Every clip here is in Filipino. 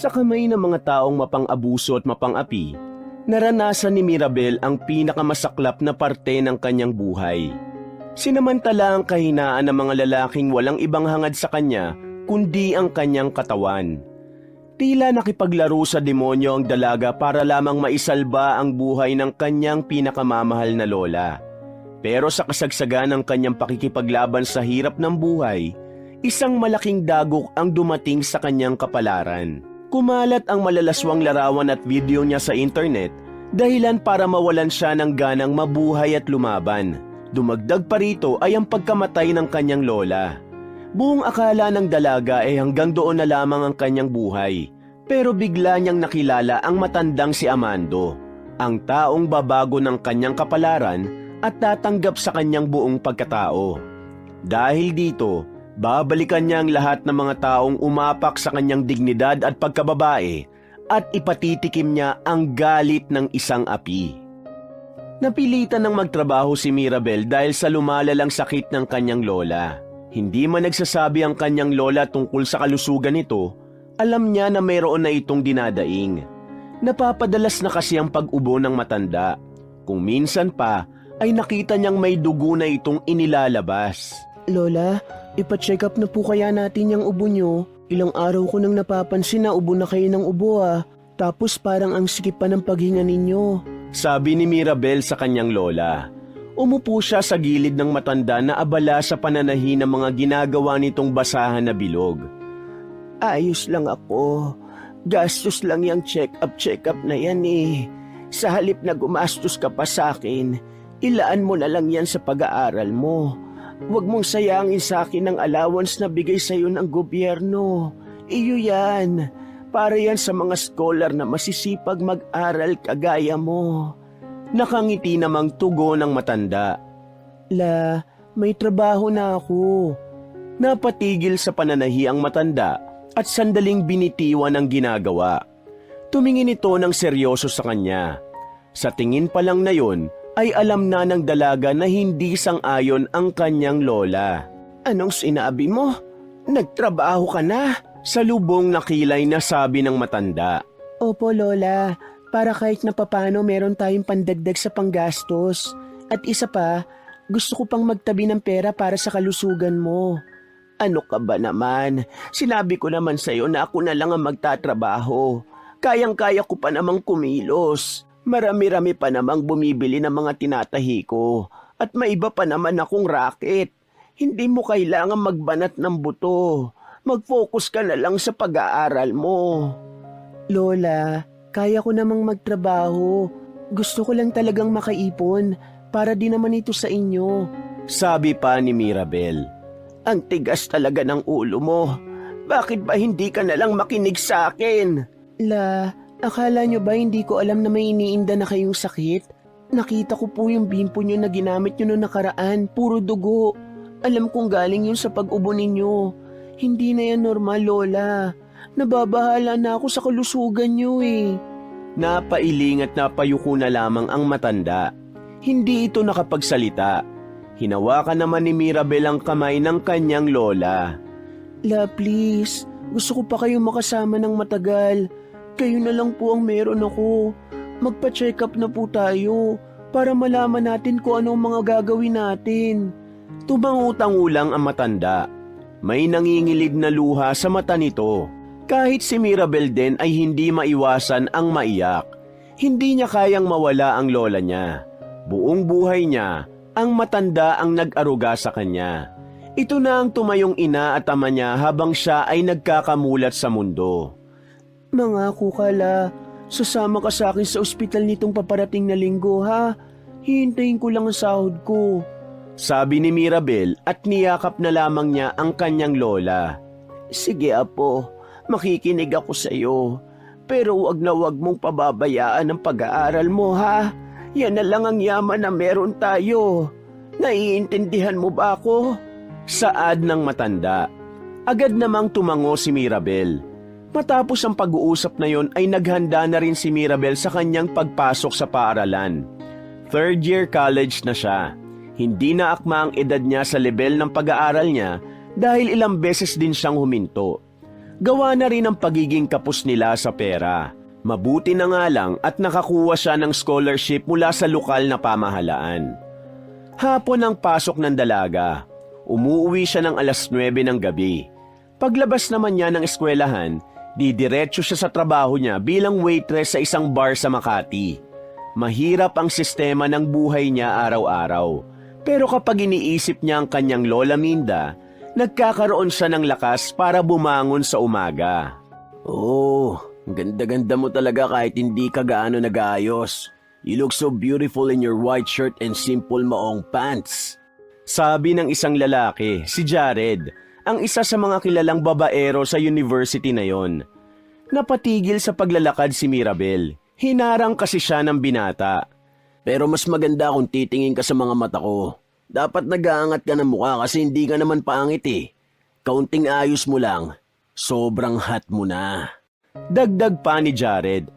Sa kamay ng mga taong mapang-abuso at mapang-api, naranasan ni Mirabel ang pinakamasaklap na parte ng kanyang buhay. Sinamantala ang kahinaan ng mga lalaking walang ibang hangad sa kanya kundi ang kanyang katawan. Tila nakipaglaro sa demonyo ang dalaga para lamang maisalba ang buhay ng kanyang pinakamamahal na lola. Pero sa kasagsagan ng kanyang pakikipaglaban sa hirap ng buhay, isang malaking dagok ang dumating sa kanyang kapalaran. Kumalat ang malalaswang larawan at video niya sa internet, dahilan para mawalan siya ng ganang mabuhay at lumaban. Dumagdag pa rito ay ang pagkamatay ng kanyang lola. Buong akala ng dalaga ay hanggang doon na lamang ang kanyang buhay. Pero bigla niyang nakilala ang matandang si Amando, ang taong babago ng kanyang kapalaran at tatanggap sa kanyang buong pagkatao. Dahil dito, babalikan niya ang lahat ng mga taong umapak sa kanyang dignidad at pagkababae at ipatitikim niya ang galit ng isang api. Napilitan ng magtrabaho si Mirabel dahil sa lumalalang sakit ng kanyang lola. Hindi man nagsasabi ang kanyang lola tungkol sa kalusugan nito, alam niya na mayroon na itong dinadaing. Napapadalas na kasi ang pag-ubo ng matanda. Kung minsan pa, ay nakita niyang may dugo na itong inilalabas. Lola, ipa-check up na po kaya natin yung ubo nyo. Ilang araw ko nang napapansin na ubo na kayo ng ubo Tapos parang ang sikip pa ng paghinga ninyo. Sabi ni Mirabel sa kanyang lola. Umupo siya sa gilid ng matanda na abala sa pananahi ng mga ginagawa nitong basahan na bilog. Ayos lang ako. Gastos lang yung check-up na yan Sa halip na gumastos ka pa sa akin, ilaan mo na lang yan sa pag-aaral mo. Huwag mong sayangin sa akin ang allowance na bigay sa'yo ng gobyerno. Iyo yan. Para yan sa mga scholar na masisipag mag-aral kagaya mo. Nakangiti namang tugon ng matanda. La, may trabaho na ako. Napatigil sa pananahi ang matanda at sandaling binitiwan ang ginagawa. Tumingin ito ng seryoso sa kanya. Sa tingin pa lang na yun, ay alam na ng dalaga na hindi sang-ayon ang kanyang lola. Anong sinabi mo? Nagtrabaho ka na? Salubong nakilay na sabi ng matanda. Opo, Lola. Para kahit na papano meron tayong pandagdag sa panggastos. At isa pa, gusto ko pang magtabi ng pera para sa kalusugan mo. Ano ka ba naman? Sinabi ko naman sa'yo na ako na lang ang magtatrabaho. Kayang-kaya ko pa namang kumilos. Marami-rami pa namang bumibili ng mga tinatahi ko. At may iba pa naman akong racket. Hindi mo kailangan magbanat ng buto. Mag-focus ka na lang sa pag-aaral mo. Lola, kaya ko namang magtrabaho. Gusto ko lang talagang makaipon para din naman ito sa inyo. Sabi pa ni Mirabel. Ang tigas talaga ng ulo mo. Bakit ba hindi ka na lang makinig sa akin? La, akala nyo ba hindi ko alam na may iniinda na kayong sakit? Nakita ko po yung bimpo nyo na ginamit nyo noong nakaraan. Puro dugo. Alam kong galing yun sa pag-ubo ninyo. Hindi na yan normal, Lola. Nababahala na ako sa kalusugan nyo Napailing at napayuko na lamang ang matanda. Hindi ito nakapagsalita. Hinawakan naman ni Mirabel ang kamay ng kanyang lola. La, please. Gusto ko pa kayong makasama ng matagal. Kayo na lang po ang meron ako. Magpa-check up na po tayo para malaman natin kung ano ang mga gagawin natin. Tumangutang-ulang ang matanda. May nangingilid na luha sa mata nito. Kahit si Mirabel din ay hindi maiwasan ang maiyak. Hindi niya kayang mawala ang lola niya. Buong buhay niya, ang matanda ang nag-aruga sa kanya. Ito na ang tumayong ina at ama niya habang siya ay nagkakamulat sa mundo. Mangako ka, La. Sasama ka sa akin sa ospital nitong paparating na linggo, ha? Hihintayin ko lang ang sahod ko. Sabi ni Mirabel at niyakap na lamang niya ang kanyang lola. Sige, Apo. Makikinig ako sa iyo. Pero wag na wag mong pababayaan ang pag-aaral mo, ha? Yan na lang ang yaman na meron tayo. Naiintindihan mo ba ako? Saad ng matanda. Agad namang tumango si Mirabel. Matapos ang pag-uusap na yon ay naghanda na rin si Mirabel sa kanyang pagpasok sa paaralan. Third year college na siya. Hindi na akma ang edad niya sa level ng pag-aaral niya dahil ilang beses din siyang huminto. Gawa na rin ang pagiging kapos nila sa pera. Mabuti na nga lang at nakakuha siya ng scholarship mula sa lokal na pamahalaan. Hapon ang pasok ng dalaga. Umuwi siya ng 9:00 ng gabi. Paglabas naman niya ng eskwelahan, didiretso siya sa trabaho niya bilang waitress sa isang bar sa Makati. Mahirap ang sistema ng buhay niya araw-araw. Pero kapag iniisip niya ang kanyang lola Minda, nagkakaroon siya ng lakas para bumangon sa umaga. Oh, ganda-ganda mo talaga kahit hindi ka gaano nag-aayos. You look so beautiful in your white shirt and simple maong pants. Sabi ng isang lalaki, si Jared, ang isa sa mga kilalang babaero sa university na yon. Napatigil sa paglalakad si Mirabel. Hinarang kasi siya ng binata. Pero mas maganda kung titingin ka sa mga mata ko. Dapat nag-aangat ka ng mukha kasi hindi ka naman pangit eh. Kaunting ayos mo lang, sobrang hot mo na. Dagdag pa ni Jared.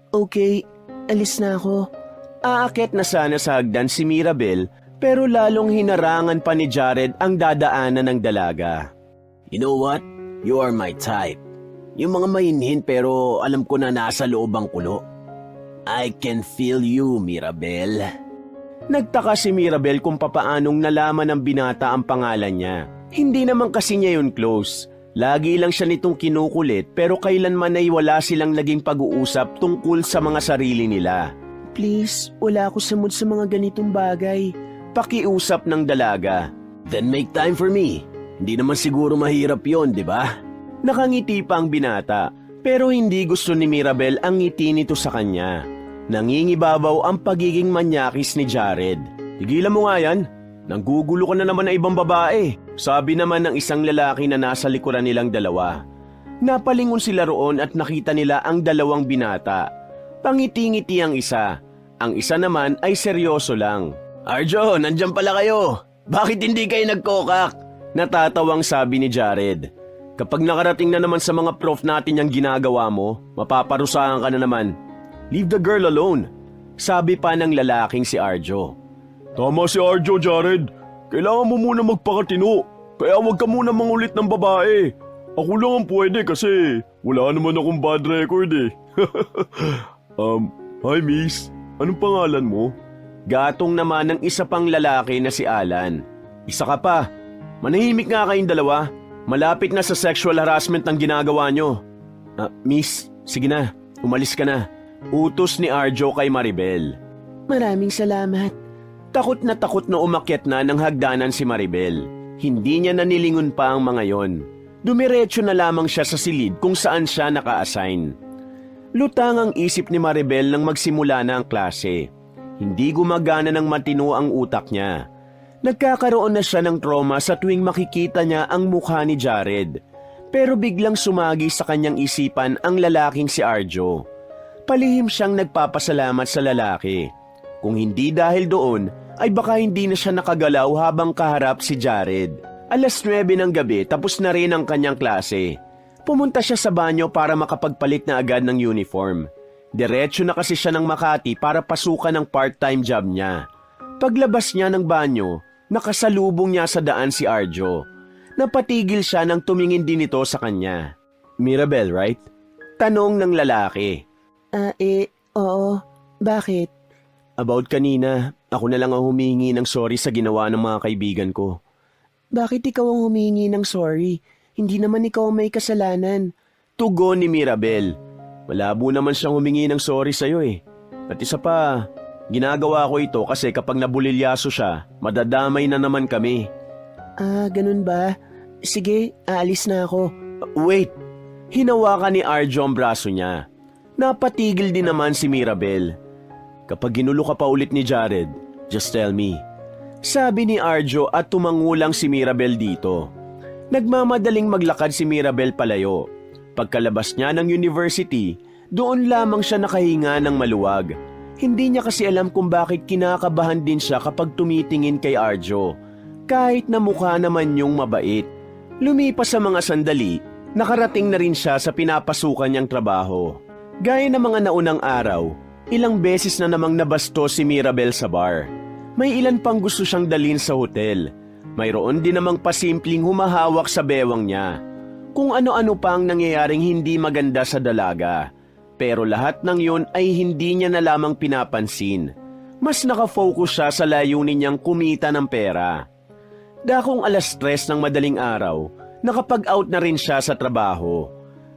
Okay, alis na ako. Aakyat na sana sa hagdan si Mirabel pero lalong hinarangan pa ni Jared ang dadaanan ng dalaga. You know what? You are my type. Yung mga mainhin pero alam ko na nasa loob ang kulo. I can feel you, Mirabel. Nagtaka si Mirabel kung papaanong nalaman ng binata ang pangalan niya. Hindi naman kasi niya yun close. Lagi lang siya nitong kinukulit pero kailanman ay wala silang naging pag-uusap tungkol sa mga sarili nila. Please, wala ako sa mood sa mga ganitong bagay. Pakiusap ng dalaga. Then make time for me. Hindi naman siguro mahirap yon, di ba? Nakangiti pa ang binata pero hindi gusto ni Mirabel ang ngiti nito sa kanya. Nangingibabaw ang pagiging manyakis ni Jared. Tigilan mo nga yan. Nanggugulo ka na naman ng ibang babae. Sabi naman ng isang lalaki na nasa likuran nilang dalawa. Napalingon sila roon at nakita nila ang dalawang binata. Pangiti-ngiti ang isa. Ang isa naman ay seryoso lang. Arjo, nandyan pala kayo. Bakit hindi kayo nagkokak? Natatawang sabi ni Jared. Kapag nakarating na naman sa mga prof natin yung ginagawa mo, mapaparusahan ka na naman. Leave the girl alone. Sabi pa ng lalaking si Arjo. Tama si Arjo, Jared. Kailangan mo muna magpakatino. Kaya huwag ka muna mangulit ng babae. Ako lang ang pwede kasi wala naman akong bad record eh. Hi miss. Anong pangalan mo? Gatong naman ng isa pang lalaki na si Alan. Isa ka pa. Manahimik nga kayong dalawa. Malapit na sa sexual harassment ang ginagawa nyo. Miss, sige na. Umalis ka na. Utos ni Arjo kay Maribel. Maraming salamat. Takot na umakyat na ng hagdanan si Maribel. Hindi niya nanilingon pa ang mga yon. Dumiretso na lamang siya sa silid kung saan siya naka-assign. Lutang ang isip ni Maribel nang magsimula na ang klase. Hindi gumagana ng matino ang utak niya. Nagkakaroon na siya ng trauma sa tuwing makikita niya ang mukha ni Jared. Pero biglang sumagi sa kanyang isipan ang lalaking si Arjo. Palihim siyang nagpapasalamat sa lalaki. Kung hindi dahil doon, ay baka hindi na siya nakagalaw habang kaharap si Jared. 9:00 ng gabi tapos na rin ang kanyang klase. Pumunta siya sa banyo para makapagpalit na agad ng uniform. Diretso na kasi siya ng Makati para pasukan ang part-time job niya. Paglabas niya ng banyo, nakasalubong niya sa daan si Arjo. Napatigil siya nang tumingin din ito sa kanya. Mirabel, right? Tanong ng lalaki. Oo. Bakit? About kanina, ako na lang ang humingi ng sorry sa ginawa ng mga kaibigan ko. Bakit ikaw ang humingi ng sorry? Hindi naman ikaw ang may kasalanan. Tugon ni Mirabel. Malabo naman siyang humingi ng sorry sa'yo eh. At isa pa, ginagawa ko ito kasi kapag nabulilyaso siya, madadamay na naman kami. Ganun ba? Sige, aalis na ako. Wait! Hinawakan ni Arjo ang braso niya. Napatigil din naman si Mirabel. Kapag ginulo ka pa ulit ni Jared, just tell me. Sabi ni Arjo at tumangulang si Mirabel dito. Nagmamadaling maglakad si Mirabel palayo. Pagkalabas niya ng university, doon lamang siya nakahinga ng maluwag. Hindi niya kasi alam kung bakit kinakabahan din siya kapag tumitingin kay Arjo. Kahit na mukha naman yung mabait. Lumipas sa mga sandali, nakarating na rin siya sa pinapasukan niyang trabaho. Gaya ng mga naunang araw, ilang beses na namang nabasto si Mirabel sa bar. May ilan pang gusto siyang dalhin sa hotel. Mayroon din namang pasimpleng humahawak sa bewang niya. Kung ano-ano pang nangyayaring hindi maganda sa dalaga. Pero lahat ng yun ay hindi niya na lamang pinapansin. Mas nakafocus siya sa layunin niyang kumita ng pera. Dakong 3:00 ng madaling araw, nakapag-out na rin siya sa trabaho.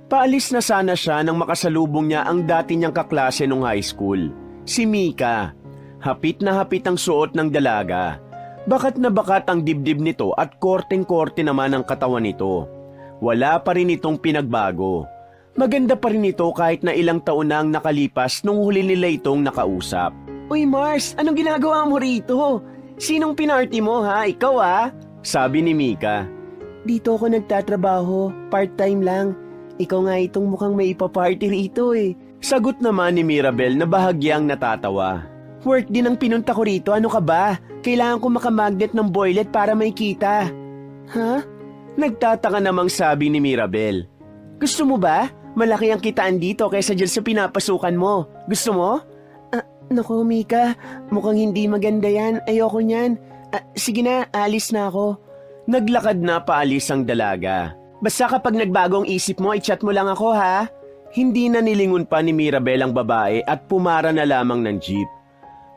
Paalis na sana siya nang makasalubong niya ang dati niyang kaklase nung high school, si Mika. Hapit na hapit ang suot ng dalaga. Bakat na bakat ang dibdib nito at korteng-korte naman ang katawan nito. Wala pa rin itong pinagbago. Maganda pa rin ito kahit na ilang taon na ang nakalipas nung huli nila itong nakausap. Uy Mars, anong ginagawa mo rito? Sinong pinarty mo ha? Ikaw Sabi ni Mika. Dito ako nagtatrabaho, part-time lang. Ikaw nga itong mukhang may ipaparty rito eh. Sagot naman ni Mirabel na bahagyang natatawa. Work din ang pinunta ko rito, ano ka ba? Kailangan ko makamagnet ng boylet para may kita. Ha? Nagtataka namang sabi ni Mirabel. Gusto mo ba? Malaki ang kitaan dito kaysa dyan sa pinapasukan mo. Gusto mo? Naku, Mika. Mukhang hindi maganda yan. Ayoko niyan. Sige na, alis na ako. Naglakad na paalis ang dalaga. Basta kapag nagbagong isip mo, i-chat mo lang ako ha. Hindi na nilingon pa ni Mirabel ang babae at pumara na lamang ng jeep.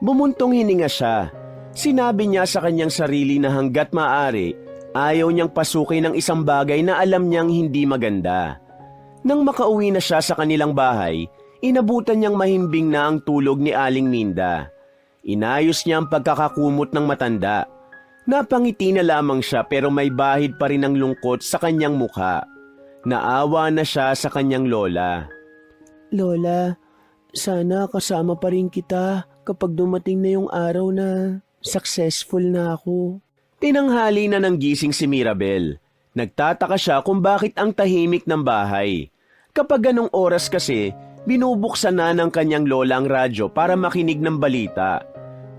Bumuntong hininga siya. Sinabi niya sa kanyang sarili na hanggat maaari, ayaw niyang pasukin ng isang bagay na alam niyang hindi maganda. Nang makauwi na siya sa kanilang bahay, inabutan niyang mahimbing na ang tulog ni Aling Minda. Inayos niya ang pagkakakumot ng matanda. Napangiti na lamang siya pero may bahid pa rin ang lungkot sa kanyang mukha. Naawa na siya sa kanyang lola. Lola, sana kasama pa rin kita kapag dumating na yung araw na successful na ako. Tinanghali na ng gising si Mirabel. Nagtataka siya kung bakit ang tahimik ng bahay. Kapag ganong oras kasi, binubuksan na ng kanyang lola ang radyo para makinig ng balita.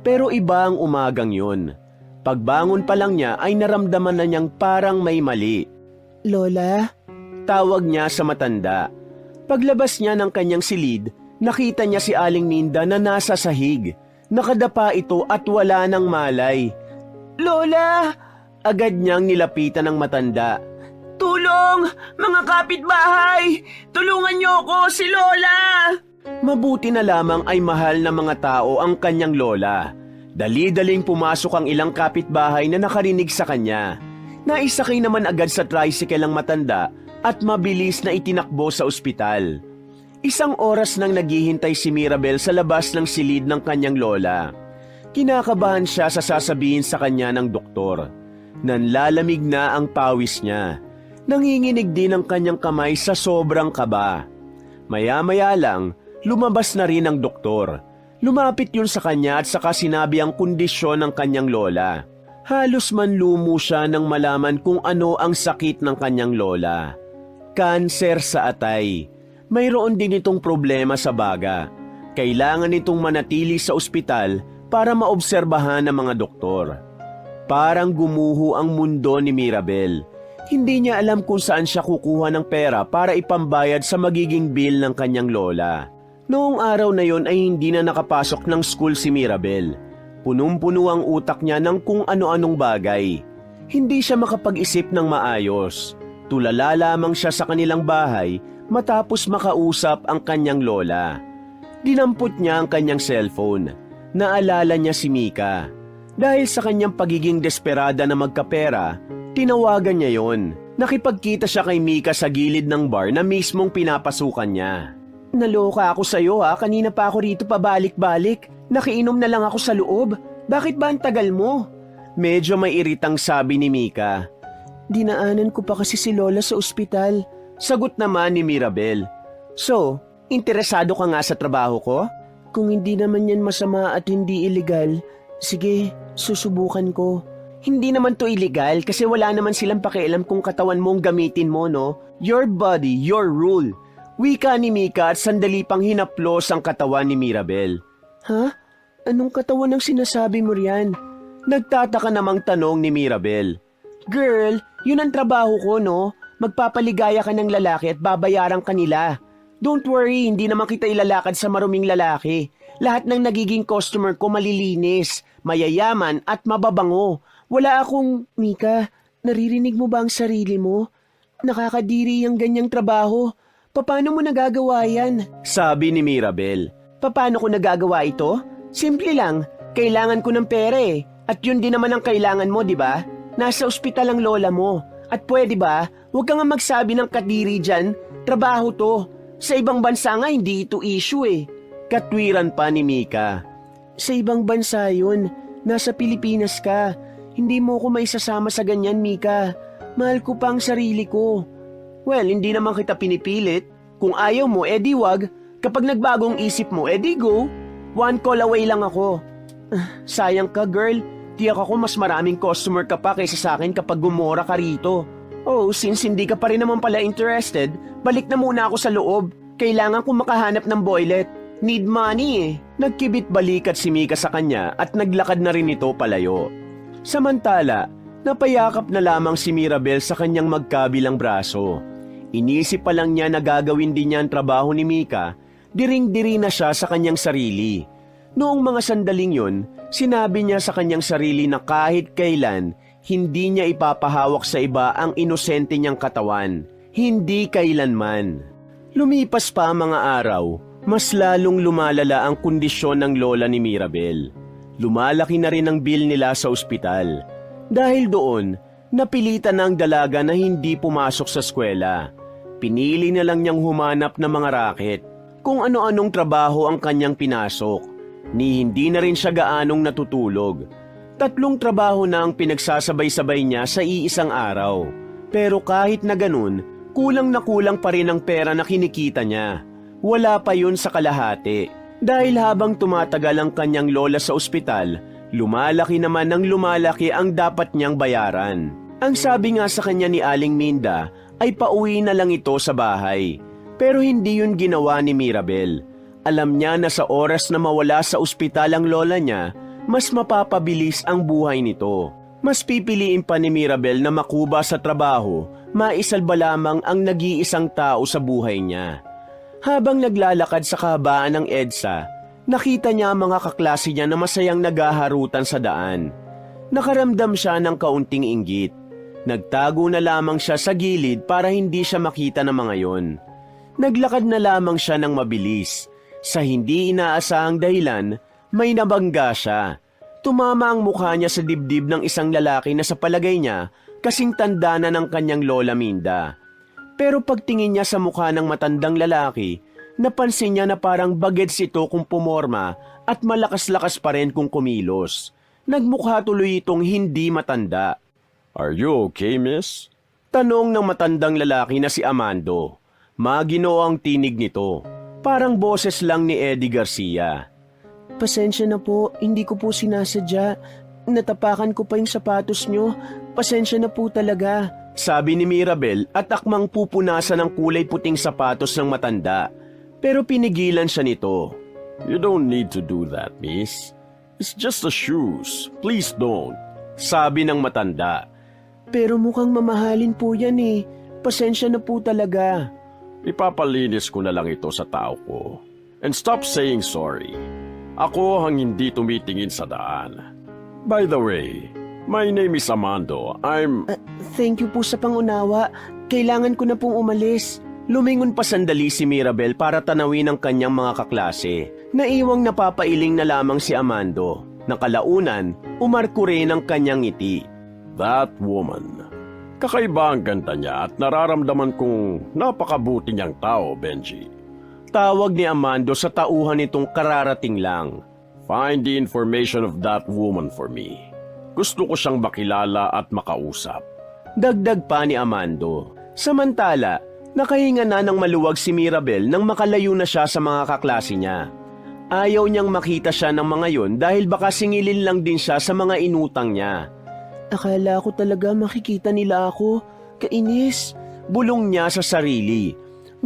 Pero iba ang umagang yun. Pagbangon pa lang niya ay naramdaman na niyang parang may mali. Lola? Tawag niya sa matanda. Paglabas niya ng kanyang silid, nakita niya si Aling Minda na nasa sahig. Nakadapa ito at wala ng malay. Lola! Agad niyang nilapitan ng matanda. Tulong! Mga kapitbahay! Tulungan niyo ako, si Lola! Mabuti na lamang ay mahal na mga tao ang kanyang lola. Dali-daling pumasok ang ilang kapitbahay na nakarinig sa kanya. Naisakay naman agad sa tricycle ang matanda at mabilis na itinakbo sa ospital. 1 oras nang naghihintay si Mirabel sa labas ng silid ng kanyang lola. Kinakabahan siya sa sasabihin sa kanya ng doktor. Nanlalamig na ang pawis niya. Nanginginig din ang kanyang kamay sa sobrang kaba. Maya-maya lang, lumabas na rin ang doktor. Lumapit yun sa kanya at saka sinabi ang kondisyon ng kanyang lola. Halos manlumo siya nang malaman kung ano ang sakit ng kanyang lola. Kanser sa atay. Mayroon din itong problema sa baga. Kailangan itong manatili sa ospital para maobserbahan ng mga doktor. Parang gumuho ang mundo ni Mirabel. Hindi niya alam kung saan siya kukuha ng pera para ipambayad sa magiging bill ng kanyang lola. Noong araw na yon ay hindi na nakapasok ng school si Mirabel. Punong-puno ang utak niya ng kung ano-anong bagay. Hindi siya makapag-isip ng maayos. Tulala lamang siya sa kanilang bahay matapos makausap ang kanyang lola. Dinampot niya ang kanyang cellphone. Naalala niya si Mika. Dahil sa kanyang pagiging desperada na magkapera, tinawagan niya yon. Nakipagkita siya kay Mika sa gilid ng bar na mismong pinapasukan niya. Naloka ako sa'yo ha, kanina pa ako rito pabalik-balik. Nakiinom na lang ako sa loob. Bakit ba ang tagal mo? Medyo may iritang sabi ni Mika. Dinaanan ko pa kasi si Lola sa ospital. Sagot naman ni Mirabel. So, interesado ka nga sa trabaho ko? Kung hindi naman yan masama at hindi illegal, sige, susubukan ko. Hindi naman to illegal kasi wala naman silang pakialam kung katawan mong gamitin mo, no? Your body, your rule. Wika ni Mika at sandali pang hinaplos ang katawan ni Mirabel. Ha? Anong katawan ang sinasabi mo riyan? Nagtataka namang tanong ni Mirabel. Girl, yun ang trabaho ko, no? Magpapaligaya ka ng lalaki at babayaran ka nila. Don't worry, hindi naman kita ilalakad sa maruming lalaki. Lahat ng nagiging customer ko malilinis, mayayaman at mababango. Wala akong... Mika, naririnig mo ba ang sarili mo? Nakakadiri ang ganyang trabaho. Paano mo nagagawa yan? Sabi ni Mirabel. Paano ko nagagawa ito? Simple lang. Kailangan ko ng pera eh. At yun din naman ang kailangan mo, di ba? Nasa ospital ang lola mo. At pwede ba, huwag ka nga magsabi ng kadiri dyan. Trabaho to. Sa ibang bansa nga hindi ito issue eh. Katwiran pa ni Mika. Sa ibang bansa yun. Nasa Pilipinas ka. Hindi mo ko maisasama sa ganyan, Mika. Mahal ko pa ang sarili ko. Well, hindi naman kita pinipilit. Kung ayaw mo, edi wag. Kapag nagbagong isip mo, edi go. One call away lang ako. Sayang ka, girl. Tiyak ako mas maraming customer ka pa kaysa sa akin kapag gumora ka rito. Oh, since hindi ka pa rin naman pala interested, balik na muna ako sa loob. Kailangan kong makahanap ng boylet. Need money eh. Nagkibit balikat si Mika sa kanya at naglakad na rin ito palayo. Samantala, napayakap na lamang si Mirabel sa kanyang magkabilang braso. Inisip pa lang niya na gagawin din niya ang trabaho ni Mika, diring-diri na siya sa kanyang sarili. Noong mga sandaling yun, sinabi niya sa kanyang sarili na kahit kailan, hindi niya ipapahawak sa iba ang inosente niyang katawan. Hindi kailanman. Lumipas pa ang mga araw, mas lalong lumalala ang kondisyon ng lola ni Mirabel. Lumalaki na rin ang bill nila sa ospital. Dahil doon, napilitan na ang dalaga na hindi pumasok sa eskwela. Pinili na lang niyang humanap ng mga raket. Kung ano-anong trabaho ang kanyang pinasok. Ni hindi na rin siya gaanong natutulog. 3 trabaho na ang pinagsasabay-sabay niya sa iisang araw. Pero kahit na ganun, kulang na kulang pa rin ang pera na kinikita niya. Wala pa yun sa kalahati. Dahil habang tumatagal ang kanyang lola sa ospital, lumalaki naman ng lumalaki ang dapat niyang bayaran. Ang sabi nga sa kanya ni Aling Minda ay pauwi na lang ito sa bahay. Pero hindi yun ginawa ni Mirabel. Alam niya na sa oras na mawala sa ospital ang lola niya, mas mapapabilis ang buhay nito. Mas pipiliin pa ni Mirabel na makuba sa trabaho, maisalba lamang ang nag-iisang tao sa buhay niya. Habang naglalakad sa kahabaan ng EDSA, nakita niya ang mga kaklase niya na masayang naghaharutan sa daan. Nakaramdam siya ng kaunting inggit. Nagtago na lamang siya sa gilid para hindi siya makita ng mga yon. Naglakad na lamang siya ng mabilis. Sa hindi inaasahang dahilan, may nabangga siya. Tumama ang mukha niya sa dibdib ng isang lalaki na sa palagay niya kasing tanda na ng kanyang lola Minda. Pero pagtingin niya sa mukha ng matandang lalaki, napansin niya na parang bagets ito kung pumorma at malakas-lakas pa rin kung kumilos. Nagmukha tuloy itong hindi matanda. Are you okay, miss? Tanong ng matandang lalaki na si Amando. Maginoo ang tinig nito. Parang boses lang ni Eddie Garcia. Pasensya na po, hindi ko po sinasadya. Natapakan ko pa yung sapatos nyo. Pasensya na po talaga. Sabi ni Mirabel at akmang pupunasan ng kulay puting sapatos ng matanda. Pero pinigilan siya nito. You don't need to do that, miss. It's just the shoes. Please don't. Sabi ng matanda. Pero mukhang mamahalin po yan eh. Pasensya na po talaga. Ipapalinis ko na lang ito sa tao ko. And stop saying sorry. Ako ang hindi tumitingin sa daan. By the way, my name is Amando. Thank you po sa pangunawa. Kailangan ko na pong umalis. Lumingon pa sandali si Mirabel para tanawin ang kanyang mga kaklase. Naiwang napapailing na lamang si Amando. Nakalaunan, umarko rin ang kanyang ngiti. That woman. Kakaiba ang ganda niya at nararamdaman kong napakabuti niyang tao, Benji. Tawag ni Amando sa tauhan nitong kararating lang. Find the information of that woman for me. Gusto ko siyang makilala at makausap. Dagdag pa ni Amando. Samantala, nakahinga na ng maluwag si Mirabel nang makalayo na siya sa mga kaklase niya. Ayaw niyang makita siya ng mga yon dahil baka singilin lang din siya sa mga inutang niya. Akala ko talaga makikita nila ako. Kainis. Bulong niya sa sarili.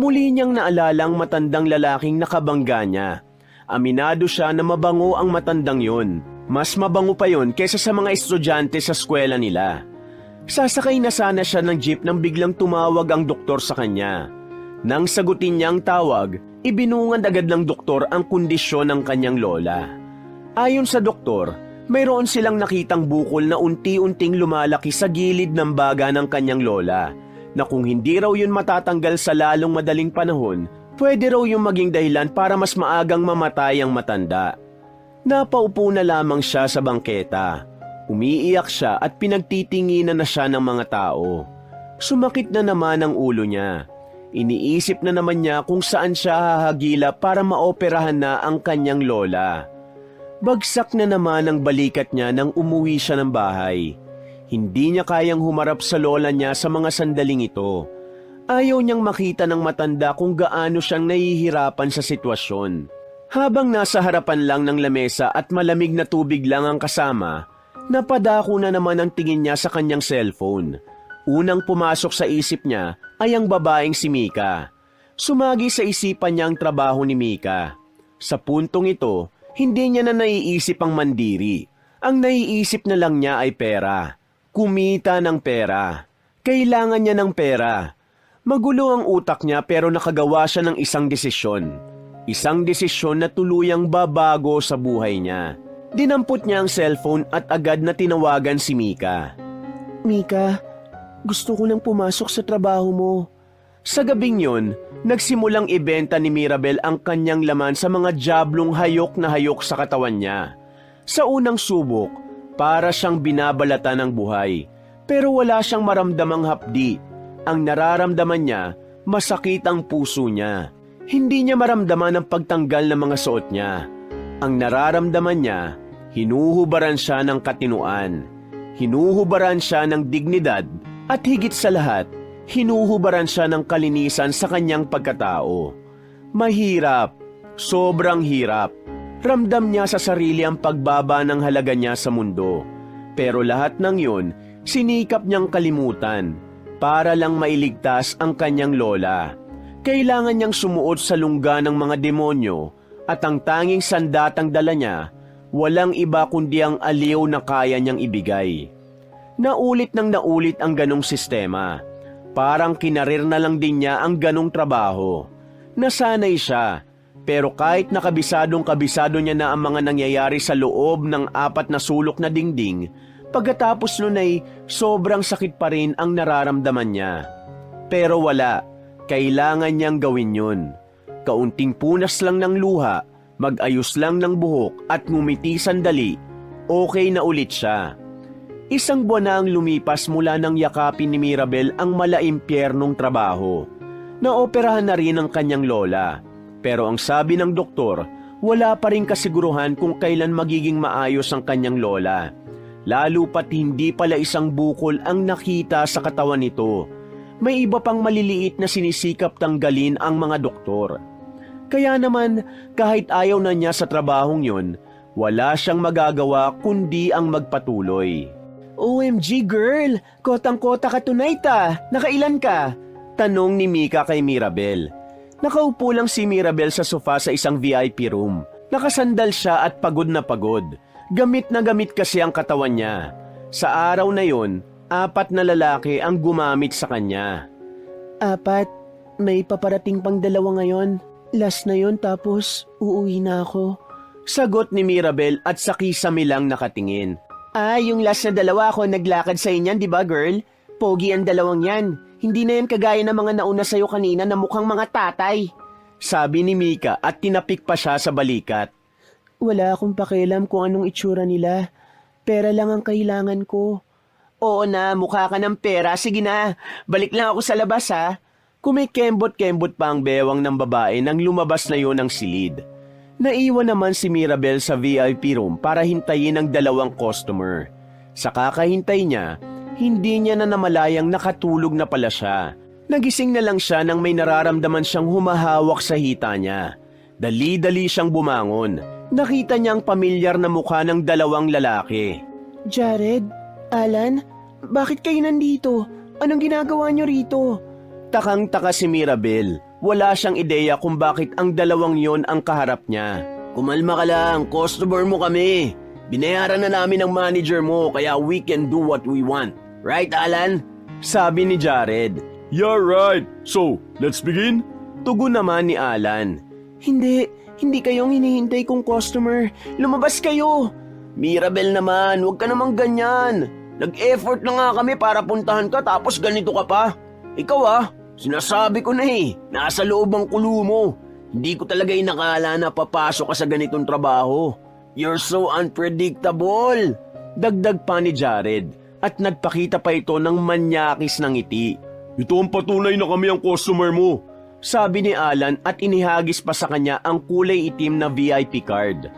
Muli niyang naalala ang matandang lalaking nakabangga niya. Aminado siya na mabango ang matandang yon. Mas mabango pa yon kaysa sa mga estudyante sa eskwela nila. Sasakay na sana siya ng jeep nang biglang tumawag ang doktor sa kanya. Nang sagutin niya ang tawag, ibinungad agad ng doktor ang kondisyon ng kanyang lola. Ayon sa doktor, mayroon silang nakitang bukol na unti-unting lumalaki sa gilid ng baga ng kanyang lola. na kung hindi raw yun matatanggal sa lalong madaling panahon, pwede raw yung maging dahilan para mas maagang mamatay ang matanda. Napaupo na lamang siya sa bangketa. Umiiyak siya at pinagtitinginan na siya ng mga tao. Sumakit na naman ang ulo niya. Iniisip na naman niya kung saan siya hahagila para maoperahan na ang kanyang lola. Bagsak na naman ang balikat niya nang umuwi siya ng bahay. Hindi niya kayang humarap sa lola niya sa mga sandaling ito. Ayaw niyang makita ng matanda kung gaano siyang nahihirapan sa sitwasyon. Habang nasa harapan lang ng lamesa at malamig na tubig lang ang kasama, napadako na naman ang tingin niya sa kanyang cellphone. Unang pumasok sa isip niya ay ang babaeng si Mika. Sumagi sa isipan niya ang trabaho ni Mika. Sa puntong ito, hindi niya na naiisip ang mandiri. Ang naiisip na lang niya ay pera. Kumita ng pera. Kailangan niya ng pera. Magulo ang utak niya pero nakagawa siya ng isang desisyon. Isang desisyon na tuluyang babago sa buhay niya. Dinampot niya ang cellphone at agad na tinawagan si Mika. Mika, gusto ko lang pumasok sa trabaho mo. Sa gabing yon, nagsimulang ibenta ni Mirabel ang kanyang laman sa mga jablong hayok na hayok sa katawan niya. Sa unang subok, para siyang binabalatan ng buhay. Pero wala siyang maramdamang hapdi. Ang nararamdaman niya, masakit ang puso niya. Hindi niya maramdaman ang pagtanggal ng mga suot niya. Ang nararamdaman niya, hinuhubaran siya ng katinuan. Hinuhubaran siya ng dignidad at higit sa lahat, hinuhubaran siya ng kalinisan sa kanyang pagkatao. Mahirap, sobrang hirap. Ramdam niya sa sarili ang pagbaba ng halaga niya sa mundo. Pero lahat ng yun, sinikap niyang kalimutan para lang mailigtas ang kanyang lola. Kailangan niyang sumuot sa lungga ng mga demonyo at ang tanging sandatang dala niya, walang iba kundi ang aliw na kaya niyang ibigay. Naulit nang naulit ang ganong sistema. Parang kinarir na lang din niya ang ganong trabaho. Nasanay siya, pero kahit nakabisadong-kabisado niya na ang mga nangyayari sa loob ng 4 na sulok na dingding, pagkatapos nun ay sobrang sakit pa rin ang nararamdaman niya. Pero wala. Kailangan niyang gawin yun. Kaunting punas lang ng luha, mag-ayos lang ng buhok at ngumiti sandali, okay na ulit siya. Isang buwan na ang lumipas mula nang yakapin ni Mirabel ang malaimpyernong trabaho. Naoperahan na rin ang kanyang lola. Pero ang sabi ng doktor, wala pa rin kasiguruhan kung kailan magiging maayos ang kanyang lola. Lalo pat hindi pala isang bukol ang nakita sa katawan nito. May iba pang maliliit na sinisikap tanggalin ang mga doktor. Kaya naman, kahit ayaw na niya sa trabahong yun, wala siyang magagawa kundi ang magpatuloy. OMG girl, kotang-kota ka tonight ah. Nakailan ka? Tanong ni Mika kay Mirabel. Nakaupo lang si Mirabel sa sofa sa isang VIP room. Nakasandal siya at pagod na pagod. Gamit na gamit kasi ang katawan niya. Sa araw na yon, 4 na lalaki ang gumamit sa kanya. 4? May paparating pang 2 ngayon. Last na yon tapos uuwi na ako. Sagot ni Mirabel at sa kisame lang nakatingin. Yung last na 2 ako naglakad sa inyan, di ba girl? Pogi ang 2 yan. Hindi na yan kagaya ng mga nauna sa'yo kanina na mukhang mga tatay. Sabi ni Mika at tinapik pa siya sa balikat. Wala akong pakialam kung anong itsura nila. Pera lang ang kailangan ko. Oo na, mukha ka ng pera. Sige na, balik lang ako sa labas ha. Kumikembot-kembot pa ang bewang ng babae nang lumabas na yon ang silid. Naiwan naman si Mirabel sa VIP room para hintayin ang 2 customer. Sa kakahintay niya, hindi niya na namalayang nakatulog na pala siya. Nagising na lang siya nang may nararamdaman siyang humahawak sa hita niya. Dali-dali siyang bumangon. Nakita niya ang pamilyar na mukha ng 2 lalaki. Jared? Alan? Bakit kayo nandito? Anong ginagawa niyo rito? Takang-taka si Mirabel. Wala siyang ideya kung bakit ang 2 yon ang kaharap niya. Kumalma ka lang, customer mo kami. Binayaran na namin ang manager mo kaya we can do what we want. Right, Alan? Sabi ni Jared. Yeah, right. So, let's begin? Tugon naman ni Alan. Hindi kayong hinihintay kong customer. Lumabas kayo. Mirabel naman, huwag ka namang ganyan. Nag-effort na nga kami para puntahan ka tapos ganito ka pa. Ikaw sinasabi ko na nasa loob ang kulo mo. Hindi ko talaga inakala na papasok ka sa ganitong trabaho. You're so unpredictable. Dagdag pa ni Jared at nagpakita pa ito ng manyakis ng ngiti. Ito ang patunay na kami ang customer mo. Sabi ni Alan at inihagis pa sa kanya ang kulay itim na VIP card.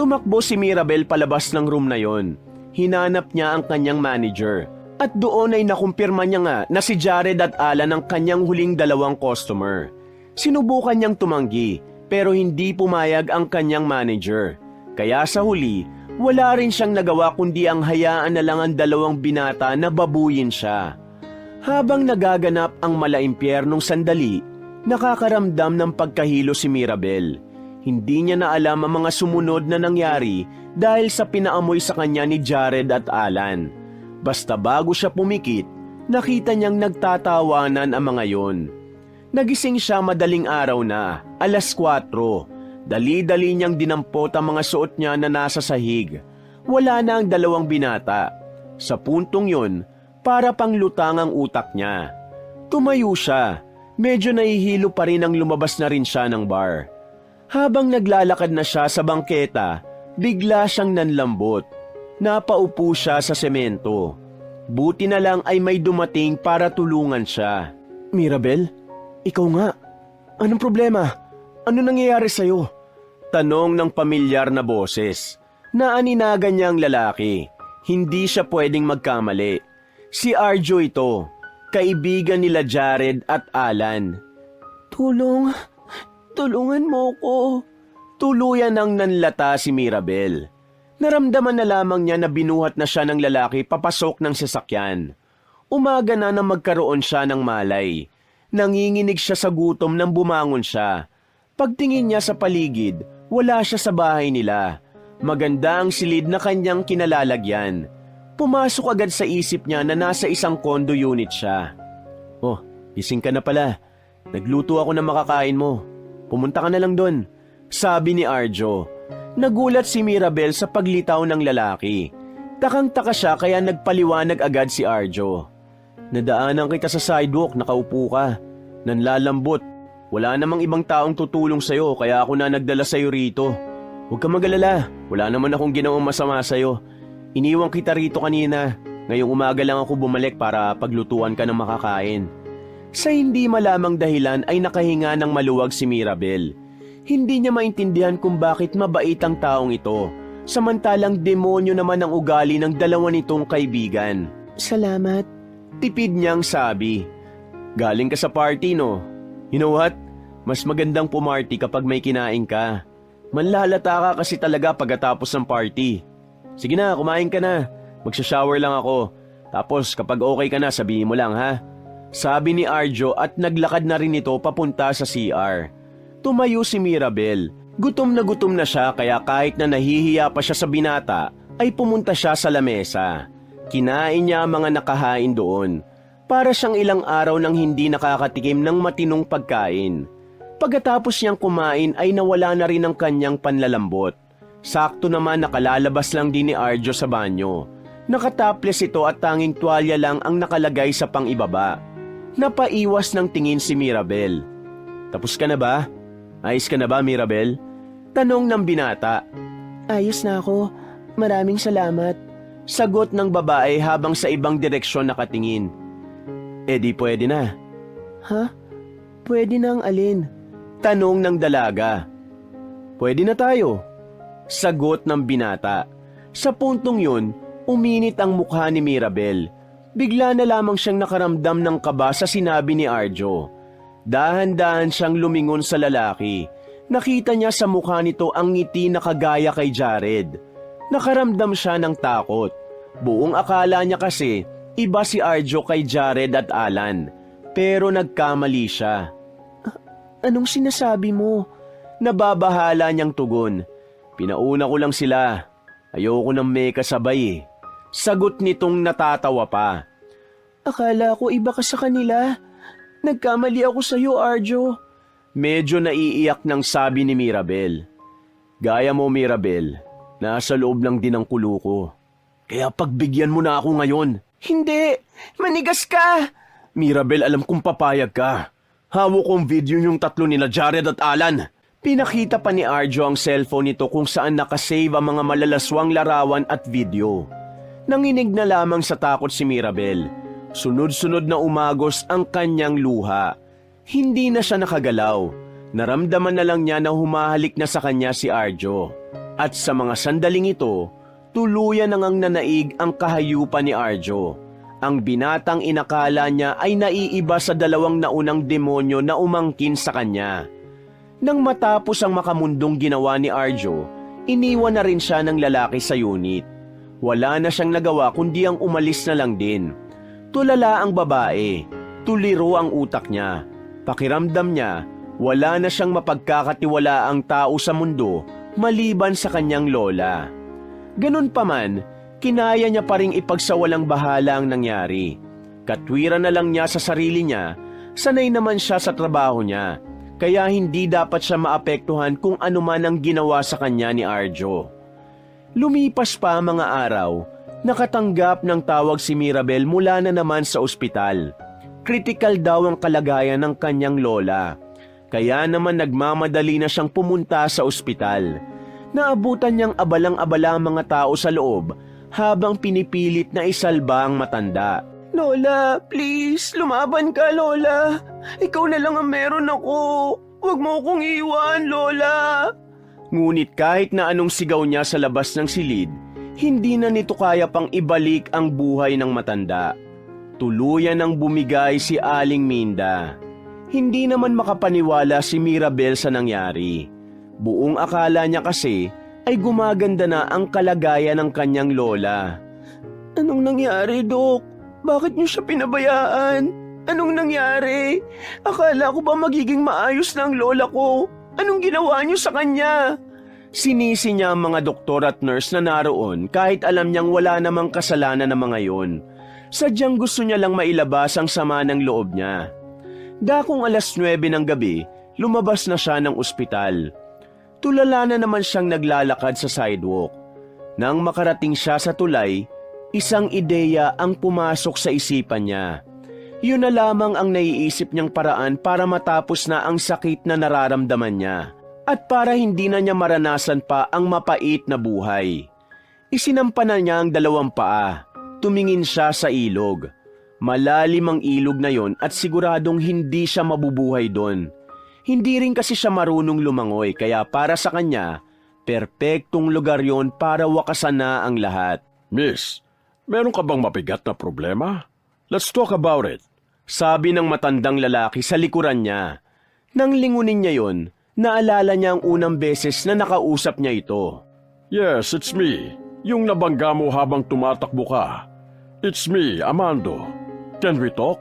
Tumakbo si Mirabel palabas ng room na yon. Hinanap niya ang kanyang manager. At doon ay nakumpirma niya nga na si Jared at Alan ang kanyang huling dalawang customer. Sinubukan niyang tumanggi pero hindi pumayag ang kanyang manager. Kaya sa huli, wala rin siyang nagawa kundi ang hayaan na lang ang dalawang binata na babuyin siya. Habang nagaganap ang malaimpyernong sandali, nakakaramdam ng pagkahilo si Mirabel. Hindi niya na alam ang mga sumunod na nangyari dahil sa pinaamoy sa kanya ni Jared at Alan. Basta bago siya pumikit, nakita niyang nagtatawanan ang mga yon. Nagising siya madaling araw na, 4:00. Dali-dali niyang dinampot ang mga suot niya na nasa sahig. Wala na ang dalawang binata. Sa puntong yon, para pang lutang ang utak niya. Tumayo siya. Medyo nahihilo pa rin ang lumabas na rin siya ng bar. Habang naglalakad na siya sa bangketa, bigla siyang nanlambot. Napaupo siya sa semento. Buti na lang ay may dumating para tulungan siya. Mirabel, ikaw nga. Anong problema? Ano nangyayari sa'yo? Tanong ng pamilyar na boses. Naaninagan niya ang lalaki. Hindi siya pwedeng magkamali. Si Arjo ito. Kaibigan nila Jared at Alan. Tulungan mo ko. Tuluyan ang nanlata si Mirabel. Naramdaman na lamang niya na binuhat na siya ng lalaki papasok ng sasakyan. Umaga na nang magkaroon siya ng malay. Nanginginig siya sa gutom nang bumangon siya. Pagtingin niya sa paligid, wala siya sa bahay nila. Maganda ang silid na kanyang kinalalagyan. Pumasok agad sa isip niya na nasa isang condo unit siya. Oh, gising ka na pala. Nagluto ako ng makakain mo. Pumunta ka na lang doon, sabi ni Arjo. Nagulat si Mirabel sa paglitaw ng lalaki. Takang-taka siya kaya nagpaliwanag agad si Arjo. Nadaanan kita sa sidewalk, nakaupo ka. Nanlalambot. Wala namang ibang taong tutulong sa'yo kaya ako na nagdala sa'yo rito. Huwag ka mag-alala, wala naman akong ginawang masama sa'yo. Iniwan kita rito kanina. Ngayong umaga lang ako bumalik para paglutuan ka ng makakain. Sa hindi malamang dahilan ay nakahinga ng maluwag si Mirabel. Hindi niya maintindihan kung bakit mabait ang taong ito. Samantalang demonyo naman ang ugali ng dalawa nitong kaibigan. Salamat. Tipid niyang sabi. Galing ka sa party, no? You know what? Mas magandang pumarty kapag may kinain ka. Manlalata ka kasi talaga pagkatapos ng party. Sige na, kumain ka na. Magsha-shower lang ako. Tapos kapag okay ka na, sabihin mo lang ha. Sabi ni Arjo at naglakad na rin ito papunta sa CR. Tumayo si Mirabel. Gutom na siya kaya kahit na nahihiya pa siya sa binata, ay pumunta siya sa lamesa. Kinain niya ang mga nakahain doon. Para siyang ilang araw nang hindi nakakatikim ng matinong pagkain. Pagkatapos niyang kumain ay nawala na rin ang kanyang panlalambot. Sakto naman nakalalabas lang din ni Arjo sa banyo. Nakataples ito at tanging tuwalya lang ang nakalagay sa pang-ibaba. Napaiwas ng tingin si Mirabel. Tapos ka na ba? Ayos ka na ba, Mirabel? Tanong ng binata. Ayos na ako. Maraming salamat. Sagot ng babae habang sa ibang direksyon nakatingin. Di pwede na. Ha? Pwede nang alin? Tanong ng dalaga. Pwede na tayo. Sagot ng binata. Sa puntong yun, uminit ang mukha ni Mirabel. Bigla na lamang siyang nakaramdam ng kaba sa sinabi ni Arjo. Dahan-dahan siyang lumingon sa lalaki. Nakita niya sa mukha nito ang ngiti na kagaya kay Jared. Nakaramdam siya ng takot. Buong akala niya kasi, iba si Arjo kay Jared at Alan. Pero nagkamali siya. Anong sinasabi mo? Nababahala niyang tugon. Pinauna ko lang sila. Ayoko nang may kasabay eh. Sagot nitong natatawa pa. Akala ko iba ka sa kanila. Nagkamali ako sa iyo, Arjo. Medyo naiiyak nang sabi ni Mirabel. Gaya mo, Mirabel. Nasa loob lang din ang kulo ko. Kaya pagbigyan mo na ako ngayon. Hindi! Manigas ka! Mirabel, alam kong papayag ka. Hawak kong video yung tatlo nila Jared at Alan. Pinakita pa ni Arjo ang cellphone nito kung saan nakasave ang mga malalaswang larawan at video. Nanginig na lamang sa takot si Mirabel. Sunod-sunod na umagos ang kanyang luha. Hindi na siya nakagalaw. Naramdaman na lang niya na humahalik na sa kanya si Arjo. At sa mga sandaling ito, tuluyan nang nanaig ang kahayupan ni Arjo. Ang binatang inakala niya ay naiiba sa dalawang naunang demonyo na umangkin sa kanya. Nang matapos ang makamundong ginawa ni Arjo, iniwan na rin siya ng lalaki sa unit. Wala na siyang nagawa kundi ang umalis na lang din. Tulala ang babae, tuliro ang utak niya. Pakiramdam niya, wala na siyang mapagkakatiwalaang tao sa mundo maliban sa kanyang lola. Ganun pa man, kinaya niya pa ring ipagsawalang bahala ang nangyari. Katwiran na lang niya sa sarili niya, sanay naman siya sa trabaho niya. Kaya hindi dapat siya maapektuhan kung ano man ang ginawa sa kanya ni Arjo. Lumipas pa ang mga araw, nakatanggap ng tawag si Mirabel mula na naman sa ospital. Critical daw ang kalagayan ng kanyang lola. Kaya naman nagmamadali na siyang pumunta sa ospital. Naabutan niyang abalang-abala ang mga tao sa loob habang pinipilit na isalba ang matanda. Lola, please, lumaban ka, Lola. Ikaw na lang ang meron ako. Huwag mo akong iwan, Lola. Ngunit kahit na anong sigaw niya sa labas ng silid, hindi na nito kaya pang ibalik ang buhay ng matanda. Tuluyan nang bumigay si Aling Minda. Hindi naman makapaniwala si Mirabel sa nangyari. Buong akala niya kasi ay gumaganda na ang kalagayan ng kanyang lola. Anong nangyari, Dok? Bakit niyo siya pinabayaan? Anong nangyari? Akala ko ba magiging maayos na ang lola ko? Anong ginawa niyo sa kanya? Sinisi niya ang mga doktor at nurse na naroon kahit alam niyang wala namang kasalanan ng mga yon. Sadyang gusto niya lang mailabas ang sama ng loob niya. Dakong 9:00 ng gabi, lumabas na siya ng ospital. Tulala na naman siyang naglalakad sa sidewalk. Nang makarating siya sa tulay, isang ideya ang pumasok sa isipan niya. Yun na lamang ang naiisip niyang paraan para matapos na ang sakit na nararamdaman niya at para hindi na niya maranasan pa ang mapait na buhay. Isinampa na niya ang 2 paa. Tumingin siya sa ilog. Malalim ang ilog na yon at siguradong hindi siya mabubuhay doon. Hindi rin kasi siya marunong lumangoy kaya para sa kanya, perpektong lugar yon para wakasan na ang lahat. Miss, meron ka bang mabigat na problema? Let's talk about it. Sabi ng matandang lalaki sa likuran niya. Nang lingunin niya yon, naalala niya ang unang beses na nakausap niya ito. Yes, it's me. Yung nabangga mo habang tumatakbo ka. It's me, Amando. Can we talk?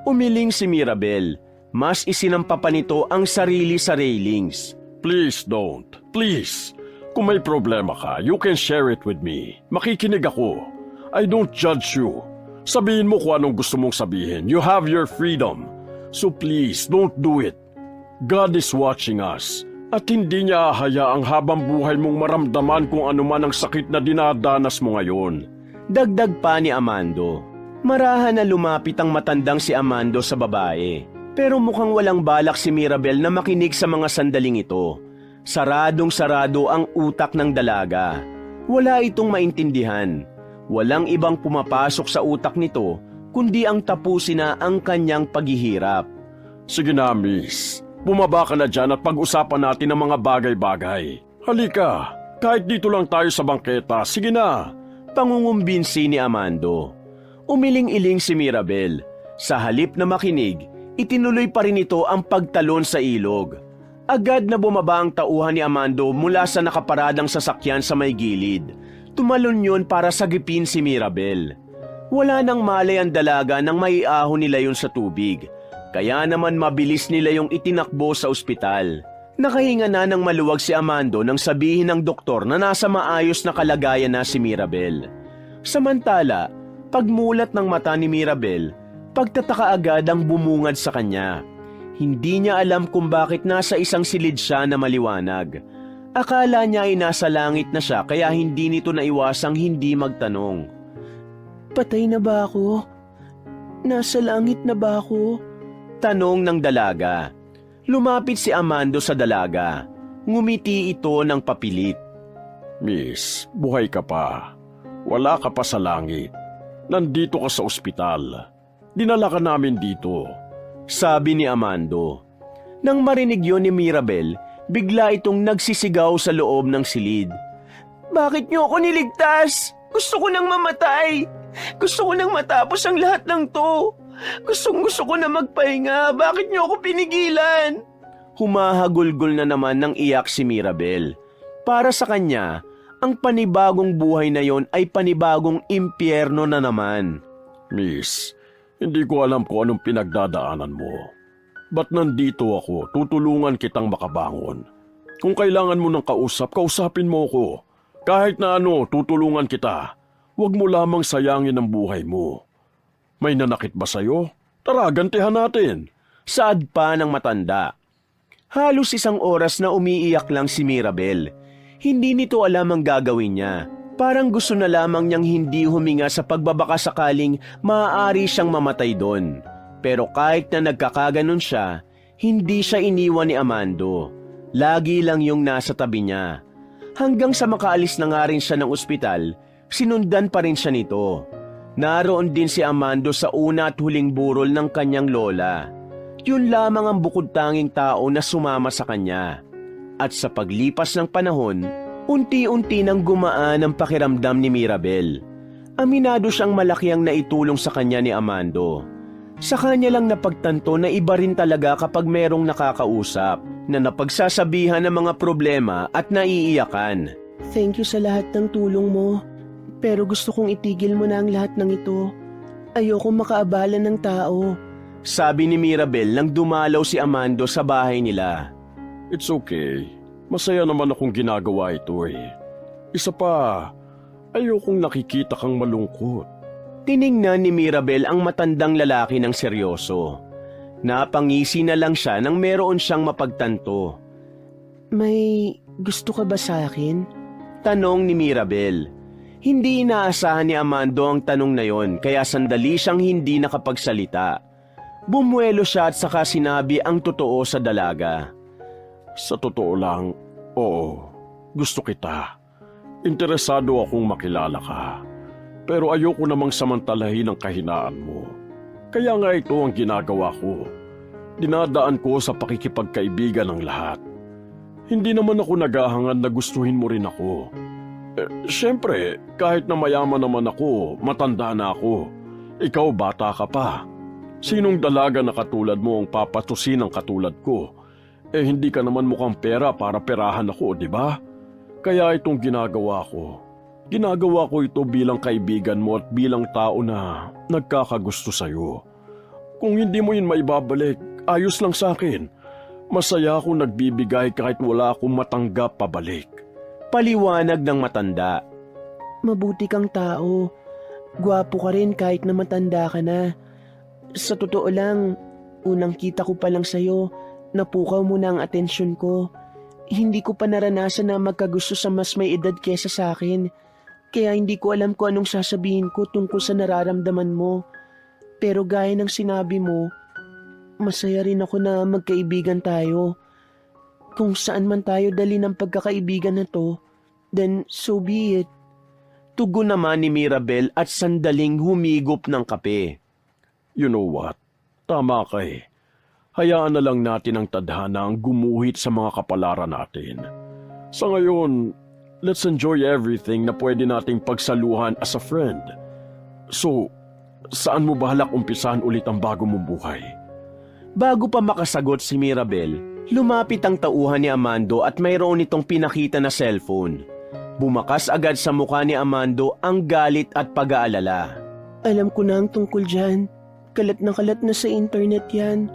Umiling si Mirabel. Mas isinampa pa nito ang sarili sa railings. Please don't. Please. Kung may problema ka, you can share it with me. Makikinig ako. I don't judge you. Sabihin mo kung anong gusto mong sabihin. You have your freedom. So please, don't do it. God is watching us. At hindi niya hayaang habang buhay mong maramdaman kung ano man ang sakit na dinadanas mo ngayon. Dagdag pa ni Amando. Marahan na lumapit ang matandang si Amando sa babae. Pero mukhang walang balak si Mirabel na makinig sa mga sandaling ito. Saradong-sarado ang utak ng dalaga. Wala itong maintindihan. Walang ibang pumapasok sa utak nito kundi ang tapusin na ang kanyang paghihirap. Sige na, miss. Bumaba ka na dyan at pag-usapan natin ang mga bagay-bagay. Halika, kahit dito lang tayo sa bangketa, sige na. Pangungumbinsi ni Amando. Umiling-iling si Mirabel. Sa halip na makinig, itinuloy pa rin ito ang pagtalon sa ilog. Agad na bumaba ang tauhan ni Amando mula sa nakaparadang sasakyan sa may gilid. Tumalon yun para sagipin si Mirabel. Wala nang malay ang dalaga nang maiahon nila yun sa tubig. Kaya naman mabilis nila yung itinakbo sa ospital. Nakahinga na ng maluwag si Amando nang sabihin ng doktor na nasa maayos na kalagayan na si Mirabel. Samantala, pagmulat ng mata ni Mirabel, pagtataka agad ang bumungad sa kanya. Hindi niya alam kung bakit nasa isang silid siya na maliwanag. Akala niya ay nasa langit na siya kaya hindi nito naiwasang hindi magtanong. Patay na ba ako? Nasa langit na ba ako? Tanong ng dalaga. Lumapit si Amando sa dalaga. Ngumiti ito ng papilit. Miss, buhay ka pa. Wala ka pa sa langit. Nandito ka sa ospital. Dinala ka namin dito. Sabi ni Amando. Nang marinig yon ni Mirabel, bigla itong nagsisigaw sa loob ng silid. Bakit niyo ako niligtas? Gusto ko nang mamatay. Gusto ko nang matapos ang lahat ng to. Gusto ko na magpahinga. Bakit niyo ako pinigilan? Humahagulgol na naman ng iyak si Mirabel. Para sa kanya, ang panibagong buhay na yon ay panibagong impyerno na naman. Miss, hindi ko alam kung anong pinagdadaanan mo. Ba't nandito ako? Tutulungan kitang makabangon. Kung kailangan mo ng kausap, kausapin mo ko. Kahit na ano, tutulungan kita. Huwag mo lamang sayangin ang buhay mo. May nanakit ba sa'yo? Tara, gantihan natin. Saad pa ng matanda. Halos 1 oras na umiiyak lang si Mirabel. Hindi nito alam ang gagawin niya. Parang gusto na lamang niyang hindi huminga sa pagbabaka sakaling maaari siyang mamatay doon. Pero kahit na nagkakaganon siya, hindi siya iniwan ni Amando. Lagi lang yung nasa tabi niya. Hanggang sa makaalis na nga rin siya ng ospital, sinundan pa rin siya nito. Naroon din si Amando sa una at huling burol ng kanyang lola. Yun lamang ang bukod tanging tao na sumama sa kanya. At sa paglipas ng panahon, unti-unti nang gumaan ang pakiramdam ni Mirabel. Aminado siyang malaki ang naitulong sa kanya ni Amando. Sa kanya lang napagtanto na iba rin talaga kapag merong nakakausap, na napagsasabihan ng mga problema at naiiyakan. Thank you sa lahat ng tulong mo. Pero gusto kong itigil mo na ang lahat ng ito. Ayokong makaabala ng tao. Sabi ni Mirabel nang dumalaw si Amando sa bahay nila. It's okay. Masaya naman akong ginagawa ito eh. Isa pa, ayokong nakikita kang malungkot. Tiningnan ni Mirabel ang matandang lalaki ng seryoso. Napangisi na lang siya nang meron siyang mapagtanto. May gusto ka ba sa akin? Tanong ni Mirabel. Hindi inaasahan ni Amando ang tanong na yon, kaya sandali siyang hindi nakapagsalita. Bumuelo siya at saka sinabi ang totoo sa dalaga. Sa totoo lang, oo, gusto kita. Interesado akong makilala ka. Pero ayoko namang samantalahin ang kahinaan mo. Kaya nga ito ang ginagawa ko. Dinadaan ko sa pakikipagkaibigan ng lahat. Hindi naman ako naghahangad na gustuhin mo rin ako. Siyempre, kahit na mayaman naman ako, matanda na ako. Ikaw bata ka pa. Sinong dalaga na katulad mo ang papatusin ng katulad ko? Hindi ka naman mukhang pera para perahan ako, di ba? Kaya itong ginagawa ko. Ginagawa ko ito bilang kaibigan mo at bilang tao na nagkakagusto sa'yo. Kung hindi mo yun maibabalik, ayos lang sa akin. Masaya akong nagbibigay kahit wala akong matanggap pabalik. Paliwanag ng matanda. Mabuti kang tao. Gwapo ka rin kahit na matanda ka na. Sa totoo lang, unang kita ko pa lang sa'yo, napukaw mo na ang atensyon ko. Hindi ko pa naranasan na magkagusto sa mas may edad kesa sa akin. Kaya hindi ko alam kung anong sasabihin ko tungkol sa nararamdaman mo. Pero gaya ng sinabi mo, masaya rin ako na magkaibigan tayo. Kung saan man tayo dali ng pagkakaibigan na to, then so be it. Tugon naman ni Mirabel at sandaling humigop ng kape. You know what? Tama ka eh. Hayaan na lang natin ang tadhana ang gumuhit sa mga kapalaran natin. Sa ngayon, let's enjoy everything na pwede nating pagsaluhan as a friend. So, saan mo bahalak umpisahan ulit ang bago mong buhay? Bago pa makasagot si Mirabel, lumapit ang tauhan ni Amando at mayroon itong pinakita na cellphone. Bumakas agad sa mukha ni Amando ang galit at pag-aalala. Alam ko na ang tungkol dyan. Kalat na sa internet yan.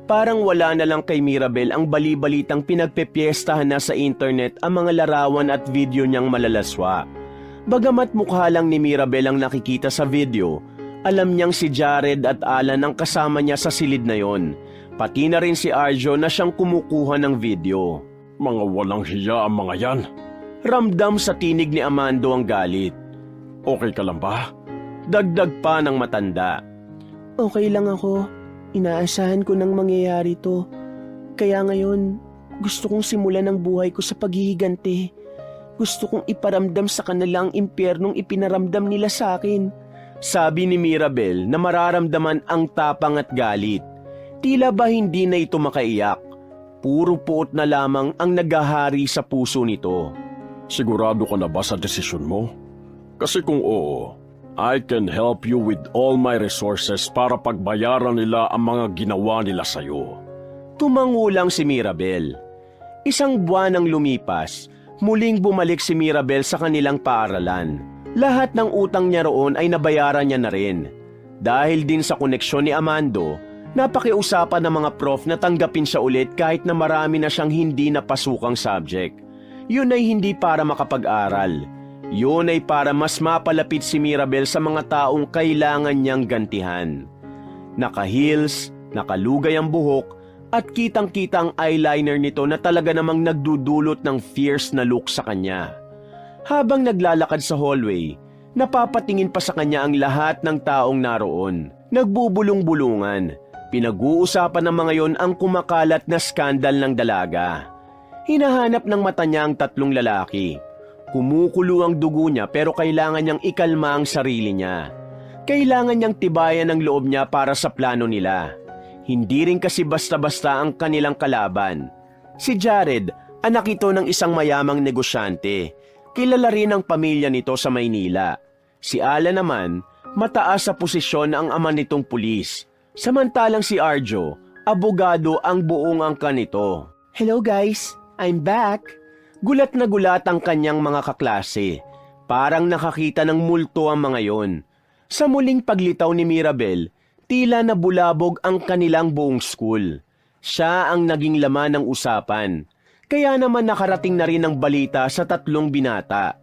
Parang wala na lang kay Mirabel ang bali-balitang pinagpepiestahan na sa internet ang mga larawan at video niyang malalaswa. Bagamat mukha lang ni Mirabel ang nakikita sa video, alam niyang si Jared at Alan ang kasama niya sa silid na yon. Pati na rin si Arjo na siyang kumukuha ng video. Mga walang hiya ang mga yan. Ramdam sa tinig ni Amando ang galit. Okay ka lang ba? Dagdag pa ng matanda. Okay lang ako. Inaasahan ko nang mangyayari to. Kaya ngayon, gusto kong simulan ang buhay ko sa paghihiganti. Gusto kong iparamdam sa kanila ang impyernong ipinaramdam nila sa akin. Sabi ni Mirabel na mararamdaman ang tapang at galit. Tila ba hindi na ito makaiyak? Puro puot na lamang ang naghahari sa puso nito. Sigurado ka na ba sa desisyon mo? Kasi kung oo, I can help you with all my resources para pagbayaran nila ang mga ginawa nila sa'yo. Tumangulang si Mirabel. Isang buwan ang lumipas, muling bumalik si Mirabel sa kanilang paaralan. Lahat ng utang niya roon ay nabayaran niya na rin. Dahil din sa koneksyon ni Amando, napakiusapan ng mga prof na tanggapin siya ulit kahit na marami na siyang hindi napasukang subject. Yun ay hindi para makapag-aral. Yun ay para mas mapalapit si Mirabel sa mga taong kailangan niyang gantihan. Naka-heels, nakalugay ang buhok, at kitang-kita ang eyeliner nito na talaga namang nagdudulot ng fierce na look sa kanya. Habang naglalakad sa hallway, napapatingin pa sa kanya ang lahat ng taong naroon. Nagbubulong-bulungan. Pinag-uusapan ng mga yon ang kumakalat na skandal ng dalaga. Hinahanap ng mata niya ang tatlong lalaki. Kumukulo ang dugo niya pero kailangan niyang ikalma ang sarili niya. Kailangan niyang tibayan ang loob niya para sa plano nila. Hindi rin kasi basta-basta ang kanilang kalaban. Si Jared, anak ito ng isang mayamang negosyante. Kilala rin ang pamilya nito sa Maynila. Si Alan naman, mataas sa posisyon ang ama nitong pulis. Samantalang si Arjo, abogado ang buong angkan nito. Hello guys, I'm back. Gulat na gulat ang kanyang mga kaklase. Parang nakakita ng multo ang mga yon. Sa muling paglitaw ni Mirabel, tila nabulabog ang kanilang buong school. Siya ang naging laman ng usapan. Kaya naman nakarating na rin ang balita sa tatlong binata.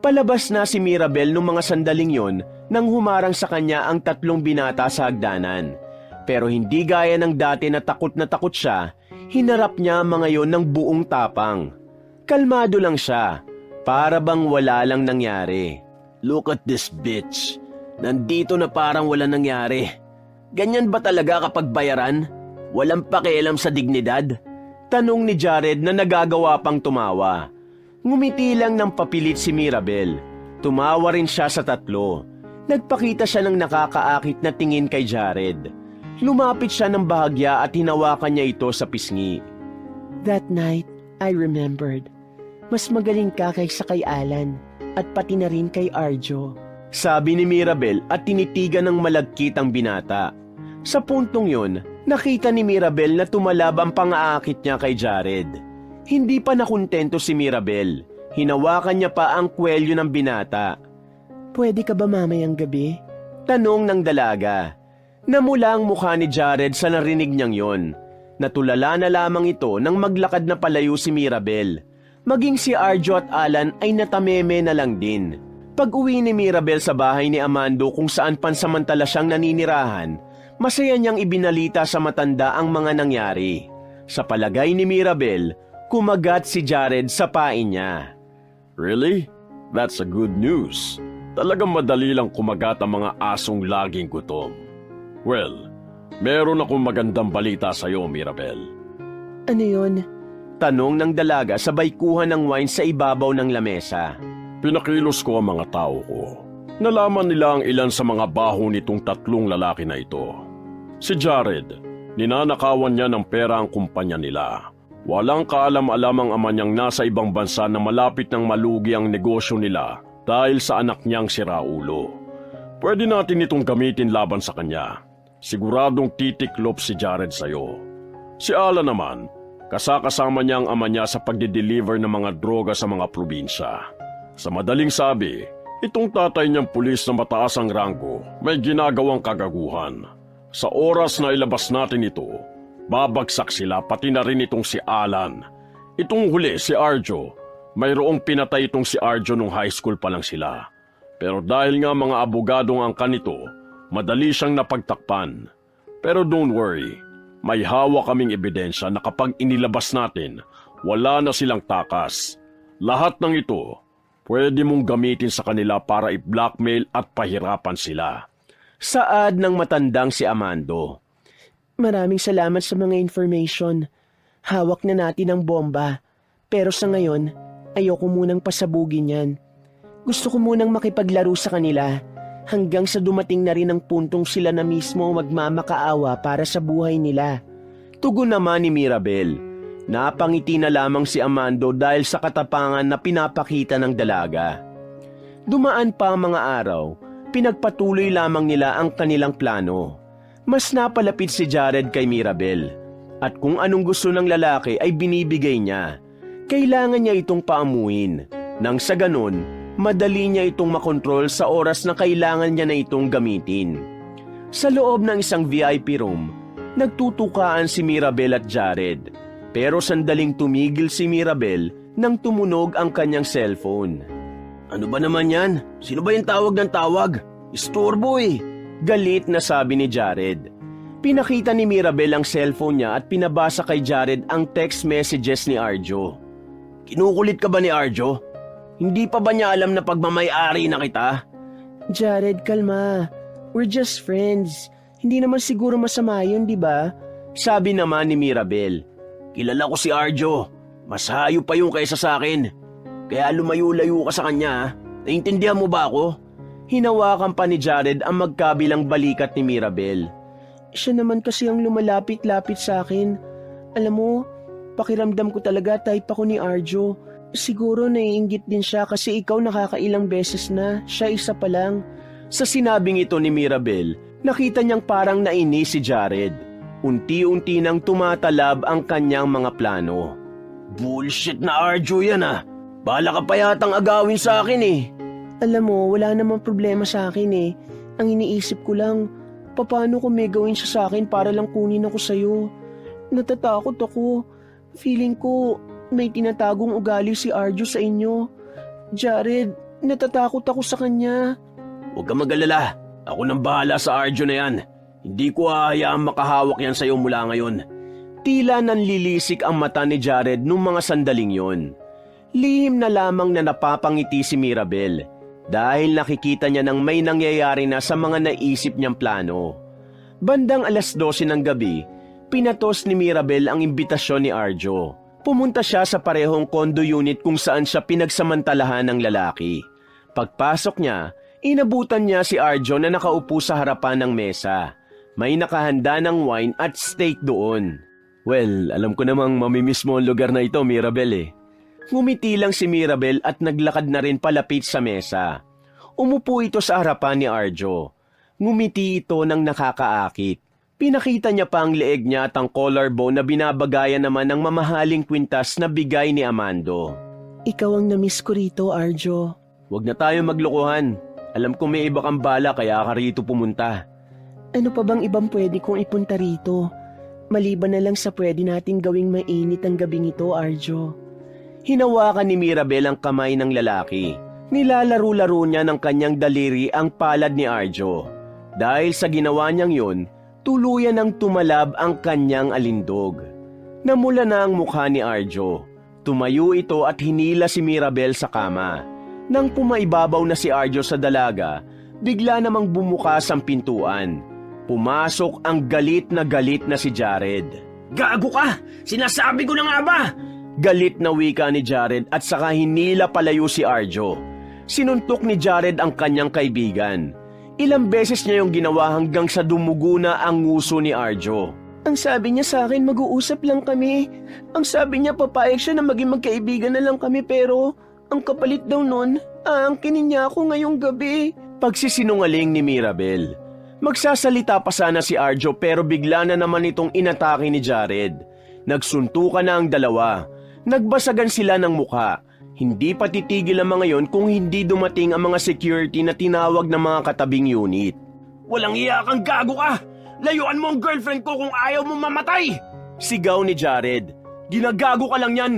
Palabas na si Mirabel nung mga sandaling yon nang humarang sa kanya ang tatlong binata sa hagdanan. Pero hindi gaya ng dati na takot siya, hinarap niya ang mga yon ng buong tapang. Kalmado lang siya, para bang wala lang nangyari. Look at this bitch. Nandito na parang wala nangyari. Ganyan ba talaga kapag bayaran? Walang pakialam sa dignidad? Tanong ni Jared na nagagawa pang tumawa. Ngumiti lang ng papilit si Mirabel. Tumawa rin siya sa tatlo. Nagpakita siya ng nakakaakit na tingin kay Jared. Lumapit siya ng bahagya at hinawakan niya ito sa pisngi. That night, I remembered. Mas magaling ka kaysa kay Alan at pati na rin kay Arjo. Sabi ni Mirabel at tinitigan ng malagkit ang binata. Sa puntong yun, nakita ni Mirabel na tumalab ang pang-aakit niya kay Jared. Hindi pa nakontento si Mirabel. Hinawakan niya pa ang kwelyo ng binata. Pwede ka ba mamayang gabi? Tanong ng dalaga. Namula ang mukha ni Jared sa narinig niyang yon. Natulala na lamang ito nang maglakad na palayo si Mirabel. Maging si Arjo at Alan ay natameme na lang din. Pag-uwi ni Mirabel sa bahay ni Amando kung saan pansamantala siyang naninirahan, masaya niyang ibinalita sa matanda ang mga nangyari. Sa palagay ni Mirabel, kumagat si Jared sa pain niya. Really? That's a good news. Talagang madali lang kumagat ang mga asong laging gutom. Well, meron akong magandang balita sa iyo, Mirabel. Ano yun? Tanong ng dalaga sabay kuha ng wine sa ibabaw ng lamesa. Pinakilos ko ang mga tao ko. Nalaman nila ang ilan sa mga baho nitong tatlong lalaki na ito. Si Jared, ninanakawan niya ng pera ang kumpanya nila. Walang kaalam-alam ang ama niyang nasa ibang bansa na malapit ng malugi ang negosyo nila dahil sa anak niyang si Raulo. Pwede natin itong gamitin laban sa kanya. Siguradong titiklop si Jared sa'yo. Si Alan naman, kasakasama niya ang ama niya sa pagde-deliver ng mga droga sa mga probinsya. Sa madaling sabi, itong tatay niyang pulis na mataas ang ranggo may ginagawang kagaguhan. Sa oras na ilabas natin ito, babagsak sila pati na rin itong si Alan. Itong huli si Arjo, mayroong pinatay itong si Arjo nung high school pa lang sila. Pero dahil nga mga abogadong ang kanito, madali siyang napagtakpan. Pero don't worry, may hawak kaming ebidensya na kapag inilabas natin, wala na silang takas. Lahat ng ito, pwede mong gamitin sa kanila para i-blackmail at pahirapan sila. Saad ng matandang si Amando. Maraming salamat sa mga information. Hawak na natin ang bomba. Pero sa ngayon, ayoko munang pasabugin yan. Gusto ko munang makipaglaro sa kanila hanggang sa dumating na rin ang puntong sila na mismo magmamakaawa para sa buhay nila. Tugon naman ni Mirabel. Napangiti na lamang si Amando dahil sa katapangan na pinapakita ng dalaga. Dumaan pa ang mga araw, pinagpatuloy lamang nila ang kanilang plano. Mas napalapit si Jared kay Mirabel. At kung anong gusto ng lalaki ay binibigay niya. Kailangan niya itong paamuin. Nang sa ganon, madali niya itong makontrol sa oras na kailangan niya na itong gamitin. Sa loob ng isang VIP room, nagtutukaan si Mirabel at Jared. Pero sandaling tumigil si Mirabel nang tumunog ang kanyang cellphone. Ano ba naman yan? Sino ba yung tawag ng tawag? Istorbo eh. Galit na sabi ni Jared. Pinakita ni Mirabel ang cellphone niya at pinabasa kay Jared ang text messages ni Arjo. Kinukulit ka ba ni Arjo? Hindi pa ba niya alam na pagmamay-ari na kita? Jared, kalma. We're just friends. Hindi naman siguro masama yun, di ba? Sabi naman ni Mirabel. Kilala ko si Arjo. Mas hayop pa yung kaysa sa akin. Kaya lumayo-layo ka sa kanya. Naintindihan mo ba ako? Hinawakan pa ni Jared ang magkabilang balikat ni Mirabel. Siya naman kasi ang lumalapit-lapit sa akin. Alam mo, pakiramdam ko talaga type ako ni Arjo. Siguro naiinggit din siya kasi ikaw nakakailang beses na, siya isa pa lang. Sa sinabing ito ni Mirabel, nakita niyang parang nainis si Jared. Unti-unti nang tumatalab ang kanyang mga plano. Bullshit na Arjo yan ah. Bala ka pa yatang agawin sa akin eh. Alam mo, wala namang problema sa akin eh. Ang iniisip ko lang, paano kung may gawin siya sa akin para lang kunin ako sa'yo? Natatakot ako. Feeling ko may tinatagong ugali si Arjo sa inyo. Jared, natatakot ako sa kanya. Huwag ka mag-alala. Ako nang bahala sa Arjo na yan. Hindi ko hahayaang makahawak yan sa'yo mula ngayon. Tila nanlilisik ang mata ni Jared nung mga sandaling yon. Lihim na lamang na napapangiti si Mirabel dahil nakikita niya nang may nangyayari na sa mga naisip niyang plano. Bandang 12:00 ng gabi, pinatos ni Mirabel ang imbitasyon ni Arjo. Pumunta siya sa parehong condo unit kung saan siya pinagsamantalahan ng lalaki. Pagpasok niya, inabutan niya si Arjo na nakaupo sa harapan ng mesa. May nakahanda ng wine at steak doon. Well, alam ko namang mamimiss mo ang lugar na ito, Mirabel eh. Ngumiti lang si Mirabel at naglakad na rin palapit sa mesa. Umupo ito sa harapan ni Arjo. Ngumiti ito ng nakakaakit. Pinakita niya pa ang leeg niya at ang collarbone na binabagayan naman ng mamahaling kwintas na bigay ni Amando. Ikaw ang namiss ko rito, Arjo. Huwag na tayo maglokohan. Alam ko may iba kang bala kaya ka rito pumunta. Ano pa bang ibang pwede kong ipunta rito? Maliban na lang sa pwede nating gawing mainit ang gabing ito, Arjo. Hinawakan ni Mirabel ang kamay ng lalaki. Nilalaro-laro niya ng kanyang daliri ang palad ni Arjo. Dahil sa ginawa niyang yun, tuluyan ng tumalab ang kanyang alindog. Namula na ang mukha ni Arjo. Tumayo ito at hinila si Mirabel sa kama. Nang pumaibabaw na si Arjo sa dalaga, bigla namang bumukas ang pintuan. Pumasok ang galit na si Jared. Gago ka! Sinasabi ko na nga ba? Galit na wika ni Jared at saka hinila palayo si Arjo. Sinuntok ni Jared ang kanyang kaibigan. Ilang beses niya yung ginawa hanggang sa dumugo na ang nguso ni Arjo. Ang sabi niya sa akin mag-uusap lang kami. Ang sabi niya papayag siya na maging magkaibigan na lang kami pero ang kapalit daw nun, aangkinin niya ako ngayong gabi. Pagsisinungaling ni Mirabel. Magsasalita pa sana si Arjo pero bigla na naman itong inatake ni Jared. Nagsuntukan na ang dalawa. Nagbasagan sila ng mukha. Hindi pa titigil ang mga yon kung hindi dumating ang mga security na tinawag ng mga katabing unit. Walang iya kang gago ka! Layuan mo ang girlfriend ko kung ayaw mo mamatay! Sigaw ni Jared. Ginagago ka lang yan!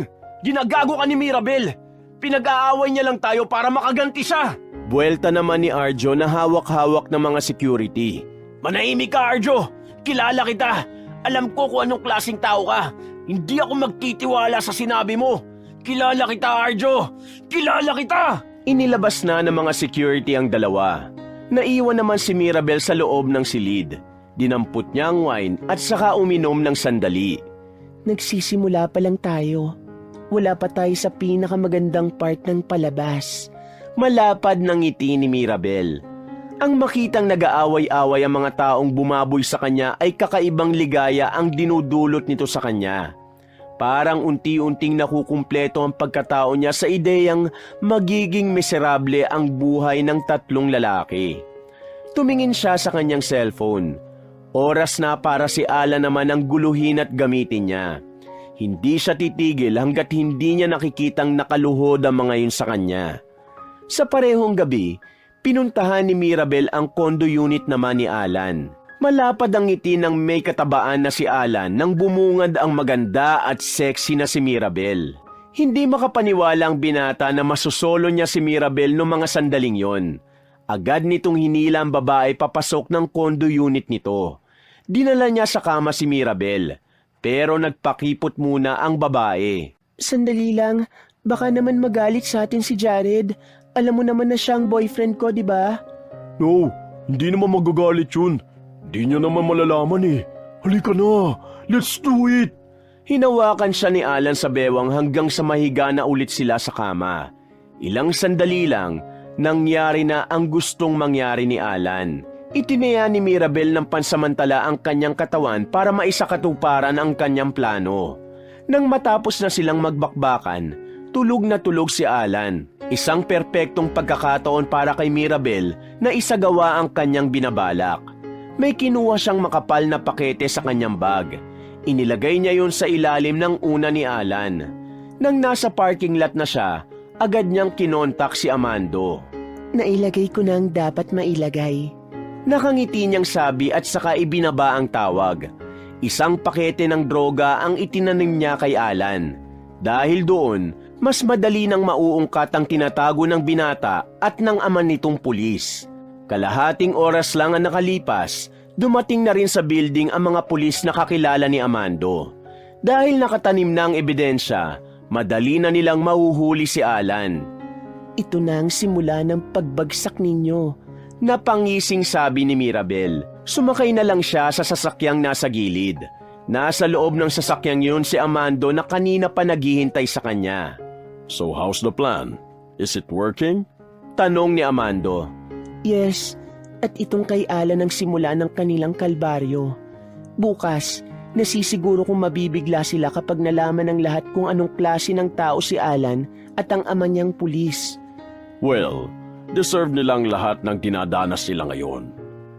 Ginagago ka ni Mirabel! Pinag-aaway niya lang tayo para makaganti siya! Buwelta naman ni Arjo na hawak-hawak ng mga security. Manahimik ka, Arjo! Kilala kita! Alam ko kung anong klaseng tao ka! Hindi ako magtitiwala sa sinabi mo! Kilala kita, Arjo! Kilala kita! Inilabas na ng mga security ang dalawa. Naiwan naman si Mirabel sa loob ng silid. Dinampot niya ang wine at saka uminom ng sandali. Nagsisimula pa lang tayo. Wala pa tayo sa pinakamagandang part ng palabas. Malapad ng ngiti ni Mirabel. Ang makitang nag-aaway-away ang mga taong bumaboy sa kanya ay kakaibang ligaya ang dinudulot nito sa kanya. Parang unti-unting nakukumpleto ang pagkatao niya sa ideyang magiging miserable ang buhay ng tatlong lalaki. Tumingin siya sa kanyang cellphone. Oras na para si Alan naman ang guluhin at gamitin niya. Hindi siya titigil hanggat hindi niya nakikitang nakaluhod ang mga yun sa kanya. Sa parehong gabi, pinuntahan ni Mirabel ang condo unit naman ni Alan. Malapad ang ngiti ng may katabaan na si Alan nang bumungad ang maganda at sexy na si Mirabel. Hindi makapaniwala ang binata na masusolo niya si Mirabel noong mga sandaling yon. Agad nitong hinila ang babae papasok ng condo unit nito. Dinala niya sa kama si Mirabel, pero nagpakipot muna ang babae. Sandali lang, baka naman magalit sa atin si Jared. Alam mo naman na siya ang boyfriend ko, di ba? No, hindi naman magagalit yun. Di niya naman malalaman eh. Halika na, let's do it! Hinawakan siya ni Alan sa bewang hanggang sa mahiga na ulit sila sa kama. Ilang sandali lang, nangyari na ang gustong mangyari ni Alan. Itinaya ni Mirabel ng pansamantala ang kanyang katawan para maisakatuparan ang kanyang plano. Nang matapos na silang magbakbakan, tulog na tulog si Alan. Isang perpektong pagkakataon para kay Mirabel na isagawa ang kanyang binabalak. May kinuha siyang makapal na pakete sa kanyang bag. Inilagay niya yun sa ilalim ng una ni Alan. Nang nasa parking lot na siya, agad niyang kinontak si Amando. Nailagay ko na ang dapat mailagay. Nakangiti niyang sabi at saka ibinaba ang tawag. Isang pakete ng droga ang itinanim niya kay Alan. Dahil doon, mas madali nang mauungkat ang tinatago ng binata at ng ama nitong pulis. Kalahating oras lang ang nakalipas, dumating na rin sa building ang mga pulis na kakilala ni Amando. Dahil nakatanim na ang ebidensya, madali na nilang mahuhuli si Alan. Ito na ang simula ng pagbagsak ninyo. Napangising sabi ni Mirabel. Sumakay na lang siya sa sasakyang nasa gilid. Nasa loob ng sasakyang yun si Amando na kanina pa naghihintay sa kanya. So how's the plan? Is it working? Tanong ni Amando. Yes, at itong kay Alan ang simula ng kanilang kalbaryo. Bukas, nasisiguro kong mabibigla sila kapag nalaman ng lahat kung anong klase ng tao si Alan at ang ama niyang pulis. Well, deserve nilang lahat ng dinadanas nila ngayon.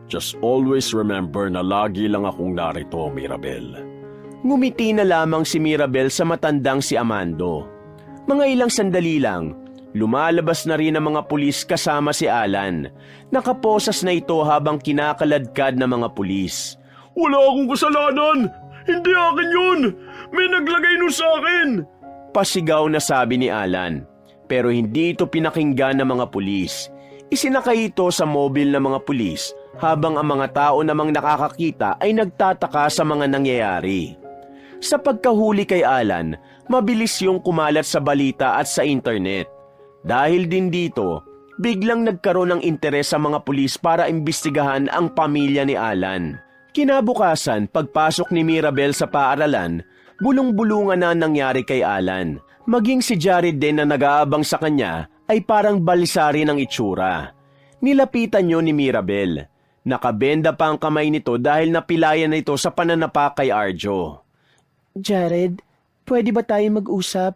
Just always remember na lagi lang akong narito, Mirabel. Ngumiti na lamang si Mirabel sa matandang si Amando. Mga ilang sandali lang, lumalabas na rin ang mga pulis kasama si Alan. Nakaposas na ito habang kinakaladkad ng mga pulis. Wala akong kasalanan! Hindi akin yun! May naglagay nun sa akin! Pasigaw na sabi ni Alan. Pero hindi ito pinakinggan ng mga pulis. Isinakay ito sa mobil ng mga pulis habang ang mga tao namang nakakakita ay nagtataka sa mga nangyayari. Sa pagkahuli kay Alan, mabilis yung kumalat sa balita at sa internet. Dahil din dito, biglang nagkaroon ng interes sa mga pulis para imbestigahan ang pamilya ni Alan. Kinabukasan, pagpasok ni Mirabel sa paaralan, bulong-bulungan na nangyari kay Alan. Maging si Jared din na nag-aabang sa kanya ay parang balisari ng itsura. Nilapitan niyo ni Mirabel. Nakabenda pa ang kamay nito dahil napilayan na ito sa pananapak kay Arjo. Jared, pwede ba tayo mag-usap?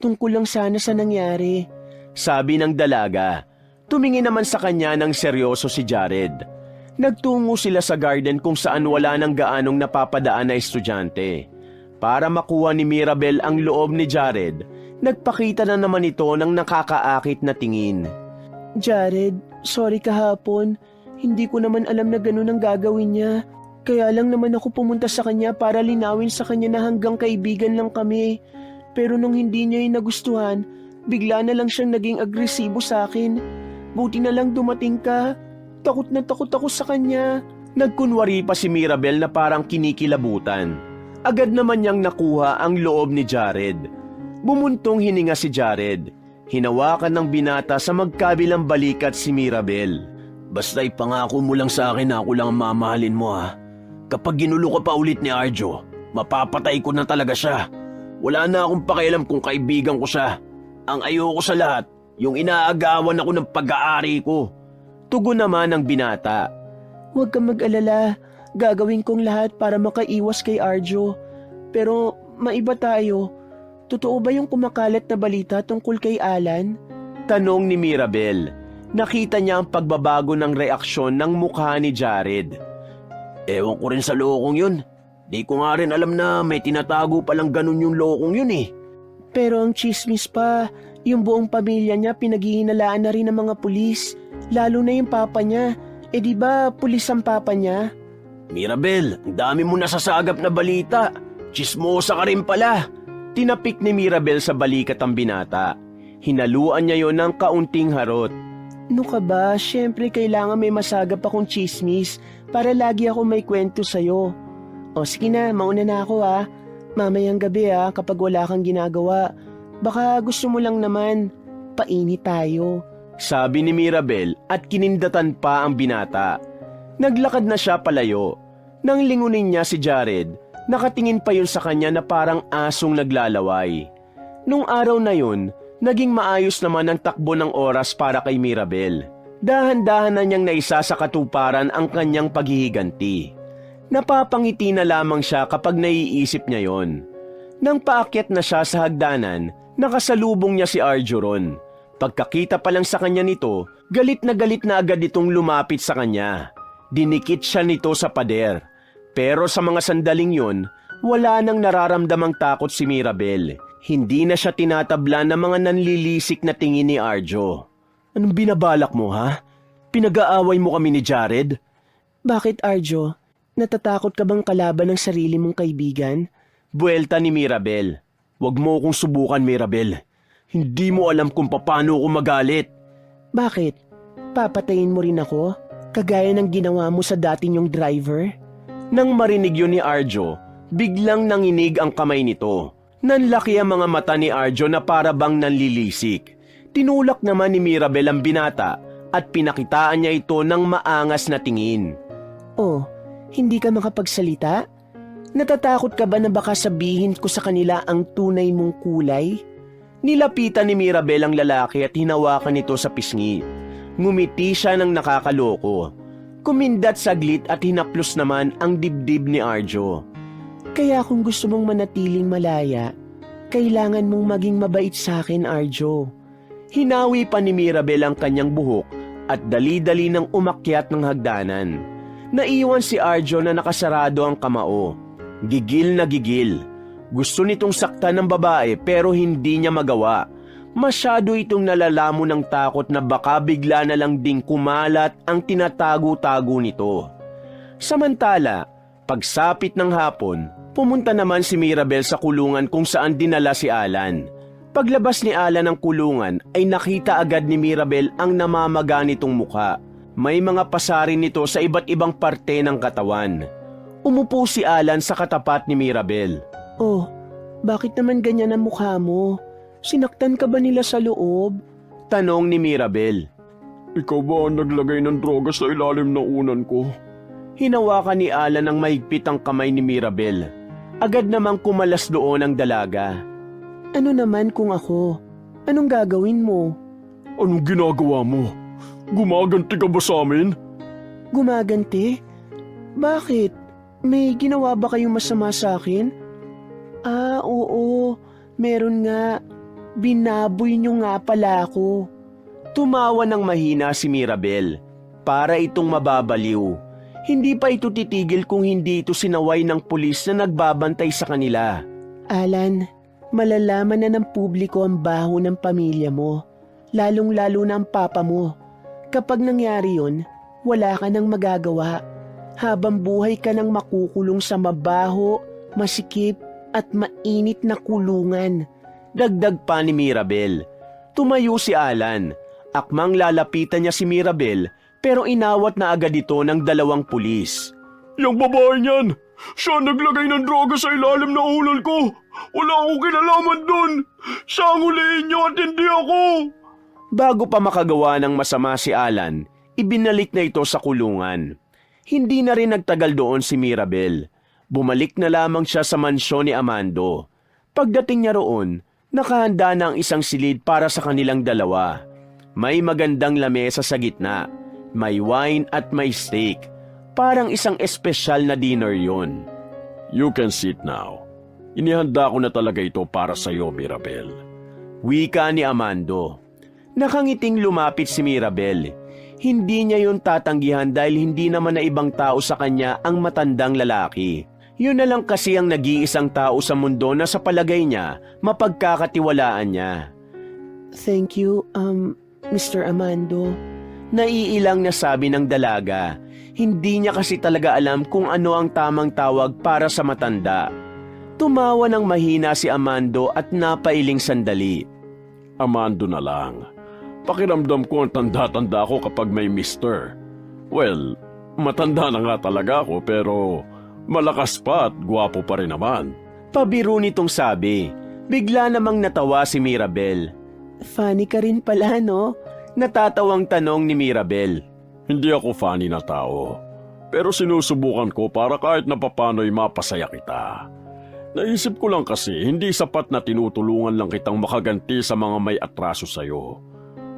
Tungkol lang sana sa nangyari. Sabi ng dalaga. Tumingin naman sa kanya ng seryoso si Jared. Nagtungo sila sa garden kung saan wala nang gaanong napapadaan na estudyante. Para makuha ni Mirabel ang loob ni Jared, nagpakita na naman ito ng nakakaakit na tingin. Jared, sorry kahapon. Hindi ko naman alam na ganun ang gagawin niya. Kaya lang naman ako pumunta sa kanya para linawin sa kanya na hanggang kaibigan lang kami. Pero nung hindi niya yung nagustuhan, bigla na lang siyang naging agresibo sa akin. Buti na lang dumating ka. Takot na takot ako sa kanya. Nagkunwari pa si Mirabel na parang kinikilabutan. Agad naman niyang nakuha ang loob ni Jared. Bumuntong hininga si Jared. Hinawakan ng binata sa magkabilang balikat si Mirabel. Basta ipangako mo lang sa akin na ako lang ang mamahalin mo ha. Kapag ginulo ka pa ulit ni Arjo, mapapatay ko na talaga siya. Wala na akong pakialam kung kaibigan ko siya. Ang ayoko sa lahat, yung inaagawan ako ng pag-aari ko. Tugon naman ng binata. Huwag kang mag-alala. Gagawin kong lahat para makaiwas kay Arjo. Pero maiba tayo. Totoo ba yung kumakalat na balita tungkol kay Alan? Tanong ni Mirabel. Nakita niya ang pagbabago ng reaksyon ng mukha ni Jared. Ewan ko rin sa lokong yun. Di ko nga rin alam na may tinatago palang ganun yung lokong yun eh. Pero ang chismis pa, yung buong pamilya niya pinaghihinalaan na rin ng mga pulis. Lalo na yung papa niya. Eh di ba pulis ang papa niya? Mirabel, ang dami mo nasasagap na balita. Chismosa ka rin pala. Tinapik ni Mirabel sa balikat ang binata. Hinaluan niya yon ng kaunting harot. Ano ka ba? Siyempre kailangan may masagap akong chismis para lagi ako may kwento sa'yo. O sige na, mauna na ako ha. Mamayang gabi ha, kapag wala kang ginagawa. Baka gusto mo lang naman, painit tayo. Sabi ni Mirabel at kinindatan pa ang binata. Naglakad na siya palayo. Nang lingunin niya si Jared, nakatingin pa yun sa kanya na parang asong naglalaway. Nung araw na yun, naging maayos naman ang takbo ng oras para kay Mirabel. Dahan-dahan na niyang naisa sa katuparan ang kanyang paghihiganti. Napapangiti na lamang siya kapag naiisip niya yon. Nang paakyat na siya sa hagdanan, nakasalubong niya si Arjo ron. Pagkakita pa lang sa kanya nito, galit na agad itong lumapit sa kanya. Dinikit siya nito sa pader. Pero sa mga sandaling yon, wala nang nararamdamang takot si Mirabel. Hindi na siya tinatabla ng mga nanlilisik na tingin ni Arjo. Anong binabalak mo ha? Pinag-aaway mo kami ni Jared? Bakit Arjo? Natatakot ka bang kalaban ng sarili mong kaibigan? Buwelta ni Mirabel. Huwag mo akong subukan, Mirabel. Hindi mo alam kung paano ako magalit. Bakit? Papatayin mo rin ako? Kagaya ng ginawa mo sa dati niyong driver? Nang marinig yun ni Arjo, biglang nanginig ang kamay nito. Nanlaki ang mga mata ni Arjo na para bang nanlilisik. Tinulak naman ni Mirabel ang binata at pinakitaan niya ito ng maangas na tingin. Oh, hindi ka makapagsalita? Natatakot ka ba na baka sabihin ko sa kanila ang tunay mong kulay? Nilapitan ni Mirabel ang lalaki at hinawakan ito sa pisngi. Ngumiti siya ng nakakaloko. Kumindat saglit at hinaplos naman ang dibdib ni Arjo. Kaya kung gusto mong manatiling malaya, kailangan mong maging mabait sa akin, Arjo. Hinawi pa ni Mirabel ang kanyang buhok at dali-dali nang umakyat ng hagdanan. Naiwan si Arjo na nakasarado ang kamao. Gigil na gigil. Gusto nitong saktan ng babae pero hindi niya magawa. Masyado itong nalalamo ng takot na baka bigla na lang ding kumalat ang tinatago-tago nito. Samantala, pagsapit ng hapon, pumunta naman si Mirabel sa kulungan kung saan dinala si Alan. Paglabas ni Alan ng kulungan ay nakita agad ni Mirabel ang namamaga nitong mukha. May mga pasarin nito sa iba't ibang parte ng katawan. Umupo si Alan sa katapat ni Mirabel. Oh, bakit naman ganyan ang mukha mo? Sinaktan ka ba nila sa loob? Tanong ni Mirabel. Ikaw ba ang naglagay ng droga sa ilalim ng unan ko? Hinawakan ni Alan ang mahigpit ang kamay ni Mirabel. Agad namang kumalas doon ang dalaga. Ano naman kung ako? Anong gagawin mo? Anong ginagawa mo? Gumaganti ka ba sa amin? Gumaganti? Bakit? May ginawa ba kayong masama sa akin? Ah, oo. Meron nga. Binaboy niyo nga pala ako. Tumawa ng mahina si Mirabel. Para itong mababaliw. Hindi pa ito titigil kung hindi ito sinaway ng pulis na nagbabantay sa kanila. Alan, malalaman na ng publiko ang baho ng pamilya mo. Lalong-lalo na ang papa mo. Kapag nangyari yun, wala ka nang magagawa. Habang buhay ka nang makukulong sa mabaho, masikip at mainit na kulungan. Dagdag pa ni Mirabel. Tumayo si Alan. Akmang lalapitan niya si Mirabel pero inawat na agad ito ng dalawang pulis. Yung babae niyan! Siya naglagay ng droga sa ilalim ng unan ko! Wala akong kinalaman doon! Siya ang huliin niyo at hindi ako! Bago pa makagawa ng masama si Alan, ibinalik na ito sa kulungan. Hindi na rin nagtagal doon si Mirabel. Bumalik na lamang siya sa mansyon ni Amando. Pagdating niya roon, nakahanda na ang isang silid para sa kanilang dalawa. May magandang lamesa sa gitna, may wine at may steak. Parang isang espesyal na dinner yon. You can sit now. Inihanda ko na talaga ito para sa iyo, Mirabel. Wika ni Amando. Nakangiting lumapit si Mirabel. Hindi niya yun tatanggihan dahil hindi naman na ibang tao sa kanya ang matandang lalaki. Yun na lang kasi ang nag-iisang tao sa mundo na sa palagay niya, mapagkakatiwalaan niya. Thank you, Mr. Amando. Naiilang na sabi ng dalaga. Hindi niya kasi talaga alam kung ano ang tamang tawag para sa matanda. Tumawa ng mahina si Amando at napailing sandali. Amando na lang. Pakiramdam ko ang tanda-tanda ko kapag may mister. Well, matanda na nga talaga ako pero malakas pa at gwapo pa rin naman. Pabiro nitong sabi. Bigla namang natawa si Mirabel. Funny ka rin pala, no? Natatawang tanong ni Mirabel. Hindi ako funny na tao. Pero sinusubukan ko para kahit napapano'y mapasaya kita. Naisip ko lang kasi hindi sapat na tinutulungan lang kitang makaganti sa mga may atraso sa'yo.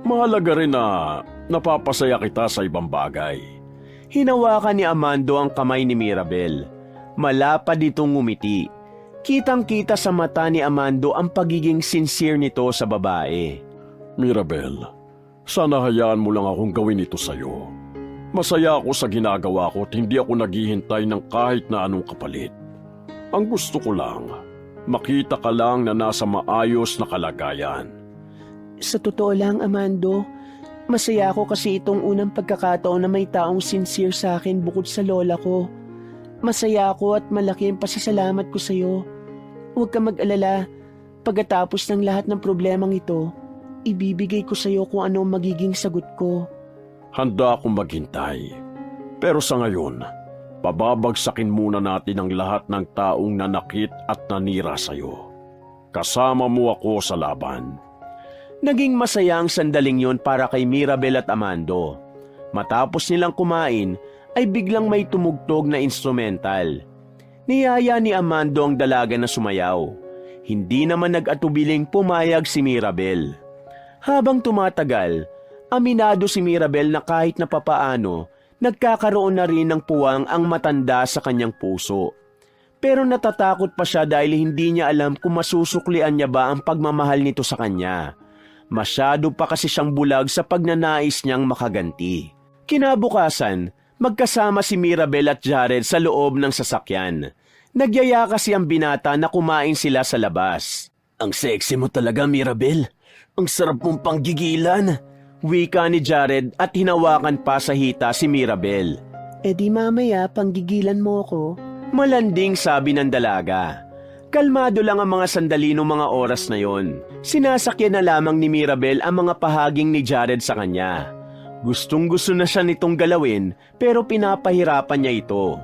Mahalaga rin na napapasaya kita sa ibang bagay. Hinawakan ni Amando ang kamay ni Mirabel. Malapad itong ngumiti. Kitang-kita sa mata ni Amando ang pagiging sincere nito sa babae. Mirabel, sana hayaan mo lang akong gawin ito sa'yo. Masaya ako sa ginagawa ko at hindi ako naghihintay ng kahit na anong kapalit. Ang gusto ko lang, makita ka lang na nasa maayos na kalagayan. Sa totoo lang, Amando, masaya ako kasi itong unang pagkakataon na may taong sincere sa akin bukod sa lola ko. Masaya ako at malaki ang pasasalamat ko sa iyo. Huwag ka mag-alala, pagkatapos ng lahat ng problemang ito, ibibigay ko sa iyo kung ano ang magiging sagot ko. Handa akong maghintay. Pero sa ngayon, pababagsakin muna natin ang lahat ng taong nanakit at nanira sa'yo. Kasama mo ako sa laban. Naging masaya ang sandaling yon para kay Mirabel at Amando. Matapos nilang kumain, ay biglang may tumugtog na instrumental. Niyaya ni Amando ang dalaga na sumayaw. Hindi naman nag-atubiling pumayag si Mirabel. Habang tumatagal, aminado si Mirabel na kahit na papaano, nagkakaroon na rin ng puwang ang matanda sa kanyang puso. Pero natatakot pa siya dahil hindi niya alam kung masusuklian niya ba ang pagmamahal nito sa kanya. Masyado pa kasi siyang bulag sa pagnanais niyang makaganti. Kinabukasan, magkasama si Mirabel at Jared sa loob ng sasakyan. Nagyaya kasi ang binata na kumain sila sa labas. Ang sexy mo talaga, Mirabel. Ang sarap mong panggigilan. Wika ni Jared at hinawakan pa sa hita si Mirabel. E di mamaya, panggigilan mo ako. Malanding sabi ng dalaga. Kalmado lang ang mga sandali ng mga oras na yon. Sinasakyan na lamang ni Mirabel ang mga pahaging ni Jared sa kanya. Gustong-gusto na siya nitong galawin pero pinapahirapan niya ito.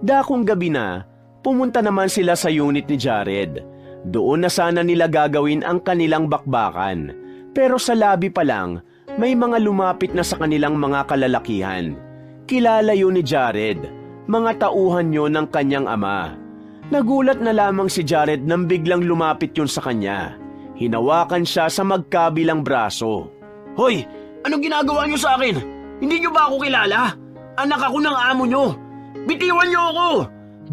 Dakong gabi na, pumunta naman sila sa unit ni Jared. Doon na sana nila gagawin ang kanilang bakbakan. Pero sa labi pa lang, may mga lumapit na sa kanilang mga kalalakihan. Kilala yun ni Jared, mga tauhan yun ng kanyang ama. Nagulat na lamang si Jared nang biglang lumapit yun sa kanya. Hinawakan siya sa magkabilang braso. Hoy! Anong ginagawa niyo sa akin? Hindi niyo ba ako kilala? Anak ako ng amo niyo! Bitiwan niyo ako!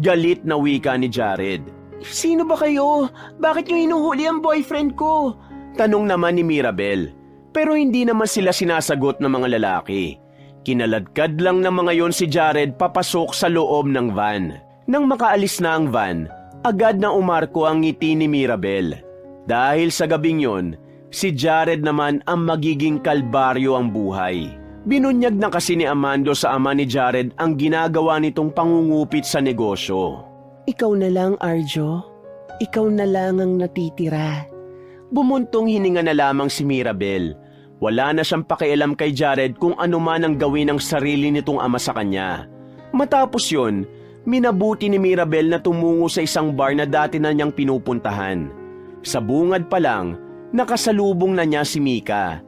Galit na wika ni Jared. Sino ba kayo? Bakit niyo hinuhuli ang boyfriend ko? Tanong naman ni Mirabel. Pero hindi naman sila sinasagot ng mga lalaki. Kinaladkad lang ng mga yon si Jared papasok sa loob ng van. Nang makaalis na ang van, agad na umarko ang ngiti ni Mirabel. Dahil sa gabing yon, si Jared naman ang magiging kalbaryo ang buhay. Binunyag na kasi ni Amando sa ama ni Jared ang ginagawa nitong pangungupit sa negosyo. Ikaw na lang, Arjo. Ikaw na lang ang natitira. Bumuntong hininga na lamang si Mirabel. Wala na siyang pakialam kay Jared kung ano man ang gawin ng sarili nitong ama sa kanya. Matapos yon, minabuti ni Mirabel na tumungo sa isang bar na dati na niyang pinupuntahan. Sa bungad pa lang, nakasalubong na niya si Mika.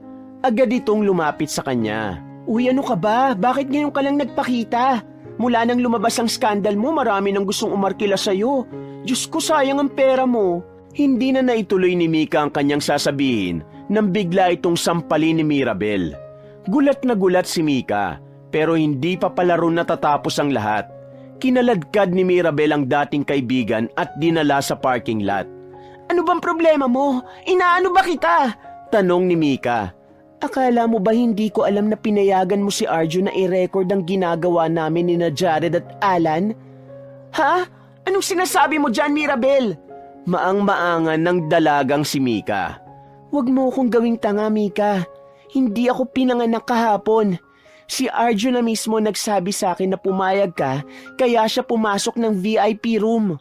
Agad itong lumapit sa kanya. Uy, ano ka ba? Bakit ngayon ka lang nagpakita? Mula nang lumabas ang skandal mo, marami nang gustong umarkila sa'yo. Diyos ko, sayang ang pera mo. Hindi na naituloy ni Mika ang kanyang sasabihin nang bigla itong sampalin ni Mirabel. Gulat na gulat si Mika, pero hindi pa pala ron natatapos ang lahat. Kinaladkad ni Mirabel ang dating kaibigan at dinala sa parking lot. Ano bang problema mo? Inaano ba kita? Tanong ni Mika. Akala mo ba hindi ko alam na pinayagan mo si Arjo na i-record ang ginagawa namin ni Jared at Alan? Ha? Anong sinasabi mo dyan, Mirabel? Maang-maangan ng dalagang si Mika. Huwag mo akong gawing tanga, Mika. Hindi ako pinanganak kahapon. Si Arjo na mismo nagsabi sa akin na pumayag ka, kaya siya pumasok ng VIP room.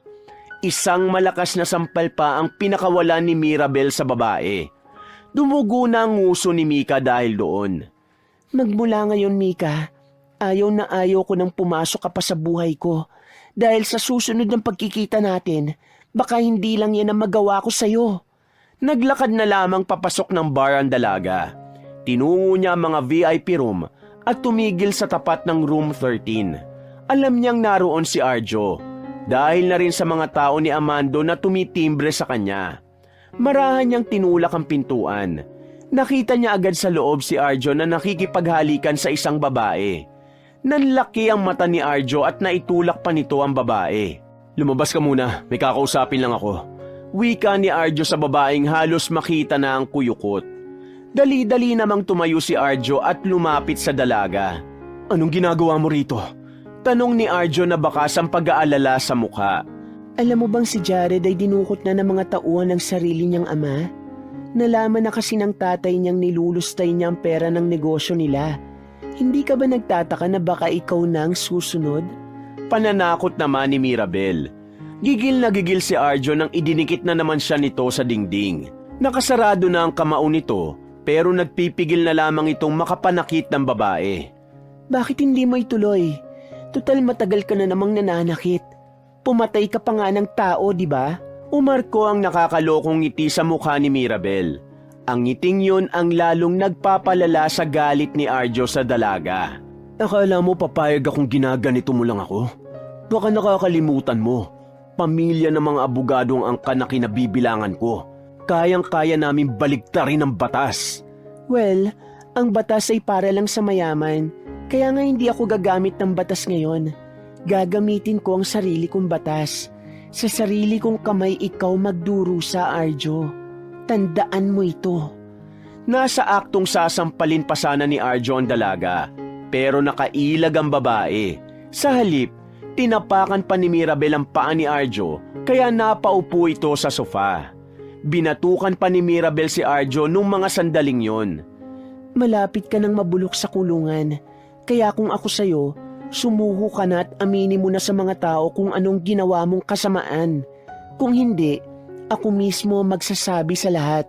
Isang malakas na sampal pa ang pinakawalan ni Mirabel sa babae. Dumugo na ang nguso ni Mika dahil doon. Magmula ngayon, Mika, ayaw na ayaw ko nang pumasok ka pa sa buhay ko. Dahil sa susunod ng pagkikita natin, baka hindi lang yan ang magawa ko sa'yo. Naglakad na lamang papasok ng bar ang dalaga. Tinungo niya ang mga VIP room at tumigil sa tapat ng room 13. Alam niyang naroon si Arjo, dahil na rin sa mga tao ni Amando na tumitimbre sa kanya. Marahan niyang tinulak ang pintuan. Nakita niya agad sa loob si Arjo na nakikipaghalikan sa isang babae. Nanlaki ang mata ni Arjo at naitulak pa nito ang babae. Lumabas ka muna, may kakausapin lang ako. Wika ni Arjo sa babaeng halos makita na ang kuyukot. Dali-dali namang tumayo si Arjo at lumapit sa dalaga. Anong ginagawa mo rito? Tanong ni Arjo na bakas ang pag-aalala sa mukha. Alam mo bang si Jared ay dinukot na ng mga tauhan ng sarili niyang ama? Nalaman na kasi ng tatay niyang nilulustay niya ang pera ng negosyo nila. Hindi ka ba nagtataka na baka ikaw na ang susunod? Pananakot naman ni Mirabel. Gigil na gigil si Arjo nang idinikit na naman siya nito sa dingding. Nakasarado na ang kamao nito, pero nagpipigil na lamang itong makapanakit ng babae. Bakit hindi mo ituloy? Tutal matagal ka na namang nananakit. Pumatay ka pa nga ng tao, di ba? Umarko ang nakakalokong ngiti sa mukha ni Mirabel. Ang ngiting yun ang lalong nagpapalala sa galit ni Arjo sa dalaga. Akala mo papayag akong ginaganito mo lang ako? Baka nakakalimutan mo. Pamilya ng mga abogadong ang kanakinabibilangan ko. Kayang-kaya namin baliktarin ang batas. Well, ang batas ay para lang sa mayaman. Kaya nga hindi ako gagamit ng batas ngayon. Gagamitin ko ang sarili kong batas. Sa sarili kong kamay ikaw magdurusa, Arjo. Tandaan mo ito. Nasa aktong sasampalin pa sana ni Arjo ang dalaga, pero nakailag ang babae. Sa halip, tinapakan pa ni Mirabel ang paa ni Arjo, kaya napaupo ito sa sofa. Binatukan pa ni Mirabel si Arjo nung mga sandaling yon. Malapit ka nang mabulok sa kulungan. Kaya kung ako sa'yo, sumuko ka na at aminin mo na sa mga tao kung anong ginawa mong kasamaan. Kung hindi, ako mismo magsasabi sa lahat.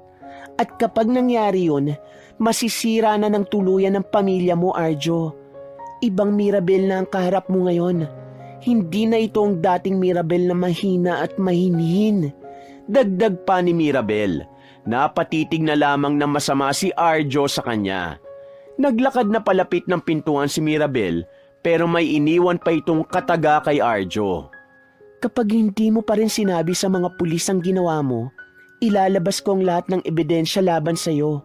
At kapag nangyari yun, masisira na ng tuluyan ng pamilya mo, Arjo. Ibang Mirabel na ang kaharap mo ngayon. Hindi na ito ang dating Mirabel na mahina at mahinhin. Dagdag pa ni Mirabel. Napatitig na lamang ng masama si Arjo sa kanya. Naglakad na palapit ng pintuan si Mirabel, pero may iniwan pa itong kataga kay Arjo. Kapag hindi mo pa rin sinabi sa mga pulis ang ginawa mo, ilalabas ko ang lahat ng ebidensya laban sa'yo.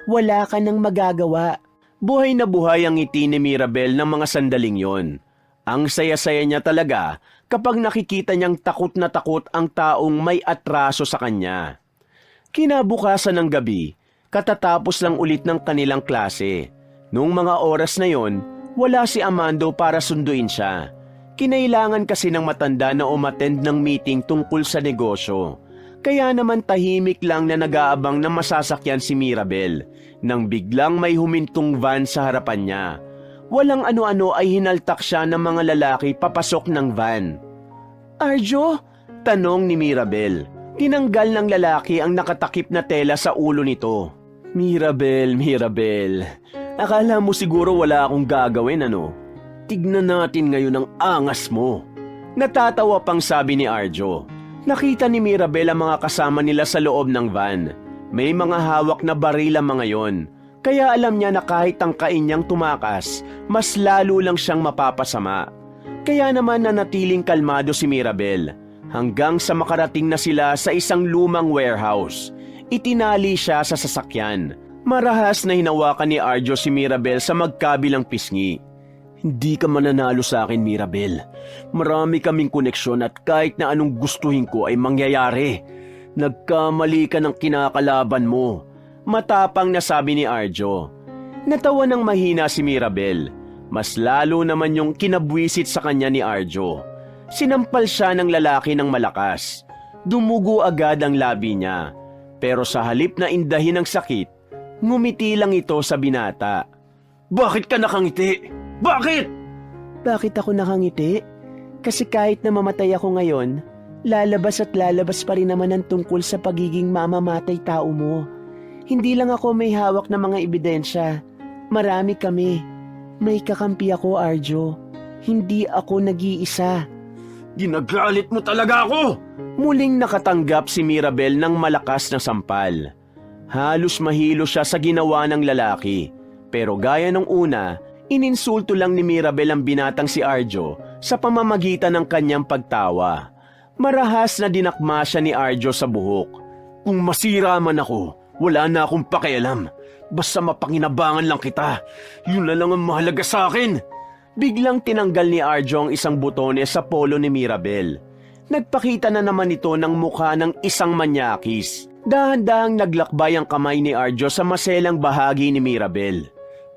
Wala ka nang magagawa. Buhay na buhay ang ngiti ni Mirabel ng mga sandaling yon. Ang saya-saya niya talaga kapag nakikita niyang takot na takot ang taong may atraso sa kanya. Kinabukasan ng gabi, katatapos lang ulit ng kanilang klase. Noong mga oras na yon, wala si Amando para sunduin siya. Kinailangan kasi ng matanda na umattend ng meeting tungkol sa negosyo. Kaya naman tahimik lang na nag-aabang na masasakyan si Mirabel nang biglang may humintong van sa harapan niya. Walang ano-ano ay hinaltak siya ng mga lalaki papasok ng van. Arjo? Tanong ni Mirabel. Tinanggal ng lalaki ang nakatakip na tela sa ulo nito. Mirabel, akala mo siguro wala akong gagawin, ano? Tignan natin ngayon ang angas mo. Natatawa pang sabi ni Arjo. Nakita ni Mirabel ang mga kasama nila sa loob ng van. May mga hawak na baril ang mga yon. Kaya alam niya na kahit tangkain niyang tumakas, mas lalo lang siyang mapapasama. Kaya naman nanatiling kalmado si Mirabel hanggang sa makarating na sila sa isang lumang warehouse. Itinali siya sa sasakyan. Marahas na hinawakan ni Arjo si Mirabel sa magkabilang pisngi. Hindi ka mananalo sa akin, Mirabel. Marami kaming koneksyon at kahit na anong gustuhin ko ay mangyayari. Nagkamali ka ng kinakalaban mo. Matapang na sabi ni Arjo. Natawa ng mahina si Mirabel. Mas lalo naman yung kinabwisit sa kanya ni Arjo. Sinampal siya ng lalaki ng malakas. Dumugo agad ang labi niya. Pero sa halip na indahin ang sakit, ngumiti lang ito sa binata. Bakit ka nakangiti? Bakit? Bakit ako nakangiti? Kasi kahit na mamatay ako ngayon, lalabas at lalabas pa rin naman ang tungkol sa pagiging mamamatay tao mo. Hindi lang ako may hawak na mga ebidensya. Marami kami. May kakampi ako, Arjo. Hindi ako nag-iisa. Ginagalit mo talaga ako! Muling nakatanggap si Mirabel ng malakas na sampal. Halos mahilo siya sa ginawa ng lalaki. Pero gaya ng una, ininsulto lang ni Mirabel ang binatang si Arjo sa pamamagitan ng kanyang pagtawa. Marahas na dinakma siya ni Arjo sa buhok. Kung masira man ako, wala na akong pakialam. Basta mapanginabangan lang kita. Yun na lang ang mahalaga sa akin. Biglang tinanggal ni Arjo ang isang butones sa polo ni Mirabel. Nagpakita na naman ito ng mukha ng isang manyakis. Dahan-dahang naglakbay ang kamay ni Arjo sa maselang bahagi ni Mirabel.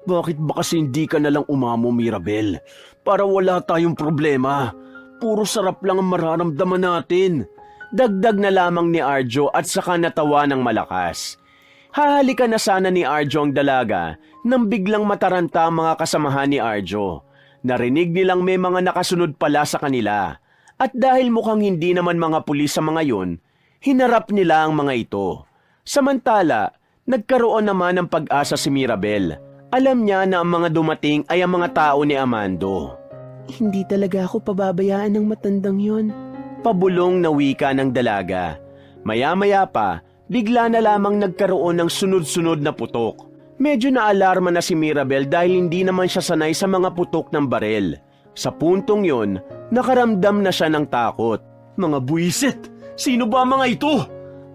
Bakit ba kasi hindi ka nalang umamo, Mirabel? Para wala tayong problema. Puro sarap lang ang mararamdaman natin. Dagdag na lamang ni Arjo at saka natawa ng malakas. Hahalikan na sana ni Arjo ang dalaga nang biglang mataranta ang mga kasamahan ni Arjo. Narinig nilang may mga nakasunod pala sa kanila. At dahil mukhang hindi naman mga pulis sa mga yun, hinarap nila ang mga ito. Samantala, nagkaroon naman ng pag-asa si Mirabel. Alam niya na ang mga dumating ay ang mga tao ni Amando. Hindi talaga ako pababayaan ng matandang yon. Pabulong na wika ng dalaga. Maya-maya pa, bigla na lamang nagkaroon ng sunod-sunod na putok. Medyo naalarma na si Mirabel dahil hindi naman siya sanay sa mga putok ng barel. Sa puntong yon, nakaramdam na siya ng takot. Mga buwisit! Sino ba mga ito?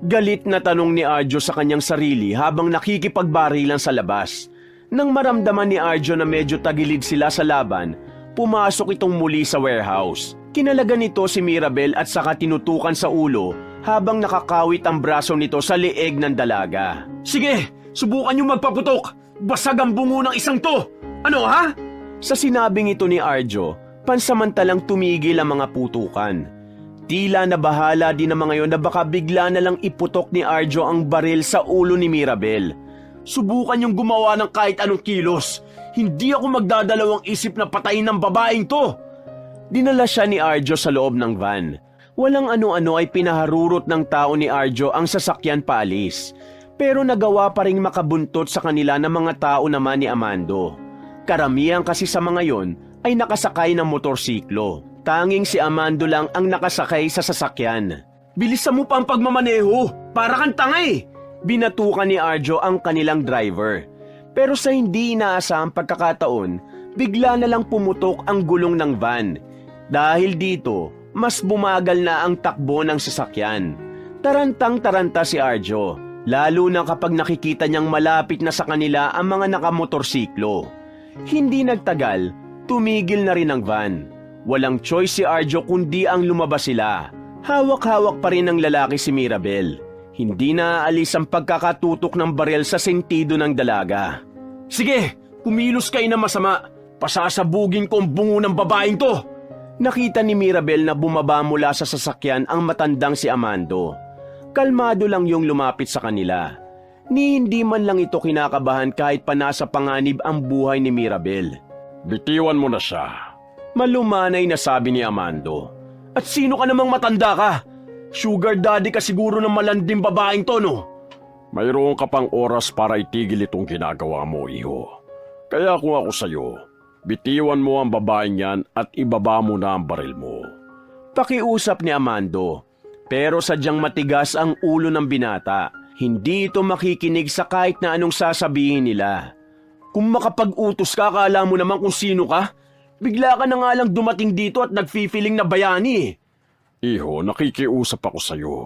Galit na tanong ni Arjo sa kanyang sarili habang nakikipagbarilan sa labas. Nang maramdaman ni Arjo na medyo tagilid sila sa laban, pumasok itong muli sa warehouse. Kinalaga nito si Mirabel at saka tinutukan sa ulo habang nakakawit ang braso nito sa leeg ng dalaga. Sige, subukan niyo magpaputok! Basag ang bungo ng isang to! Ano ha? Sa sinabing ito ni Arjo, pansamantalang tumigil ang mga putukan. Tila nabahala din ang mga yon na baka bigla na lang iputok ni Arjo ang baril sa ulo ni Mirabel. Subukan niyong gumawa ng kahit anong kilos. Hindi ako magdadalawang isip na patayin ng babaeng to. Dinala siya ni Arjo sa loob ng van. Walang ano-ano ay pinaharurot ng tao ni Arjo ang sasakyan paalis. Pero nagawa pa ring makabuntot sa kanila ng mga tao naman ni Amando. Karamihan kasi sa mga yon ay nakasakay ng motorsiklo. Tanging si Amando lang ang nakasakay sa sasakyan. Bilisan mo pa ang pagmamaneho! Para kang tanga eh! Binatukan ni Arjo ang kanilang driver. Pero sa hindi inaasahang pagkakataon, bigla na lang pumutok ang gulong ng van. Dahil dito, mas bumagal na ang takbo ng sasakyan. Tarantang-taranta si Arjo, lalo na kapag nakikita niyang malapit na sa kanila ang mga nakamotorsiklo. Hindi nagtagal, tumigil na rin ang van. Walang choice si Arjo kundi ang lumabas sila. Hawak-hawak pa rin ng lalaki si Mirabel. Hindi na aalis ang pagkakatutok ng baril sa sentido ng dalaga. Sige, kumilos kayo na masama. Pasasabugin ko ang bungo ng babaeng to. Nakita ni Mirabel na bumaba mula sa sasakyan ang matandang si Amando. Kalmado lang yung lumapit sa kanila. Ni hindi man lang ito kinakabahan kahit pa nasa panganib ang buhay ni Mirabel. Bitiwan mo na siya. Malumanay na sabi ni Amando. At sino ka namang matanda ka? Sugar daddy ka siguro ng malanding babaeng to, no? Mayroon ka pang oras para itigil itong ginagawa mo, iho. Kaya kung ako sa'yo, bitiwan mo ang babaeng yan at ibaba mo na ang baril mo. Pakiusap ni Amando. Pero sadyang matigas ang ulo ng binata. Hindi ito makikinig sa kahit na anong sasabihin nila. Kung makapag-utos ka, akala mo naman kung sino ka? Bigla ka na nga lang dumating dito at nagfi-feeling na bayani. Iho, nakikiusap ako sa'yo.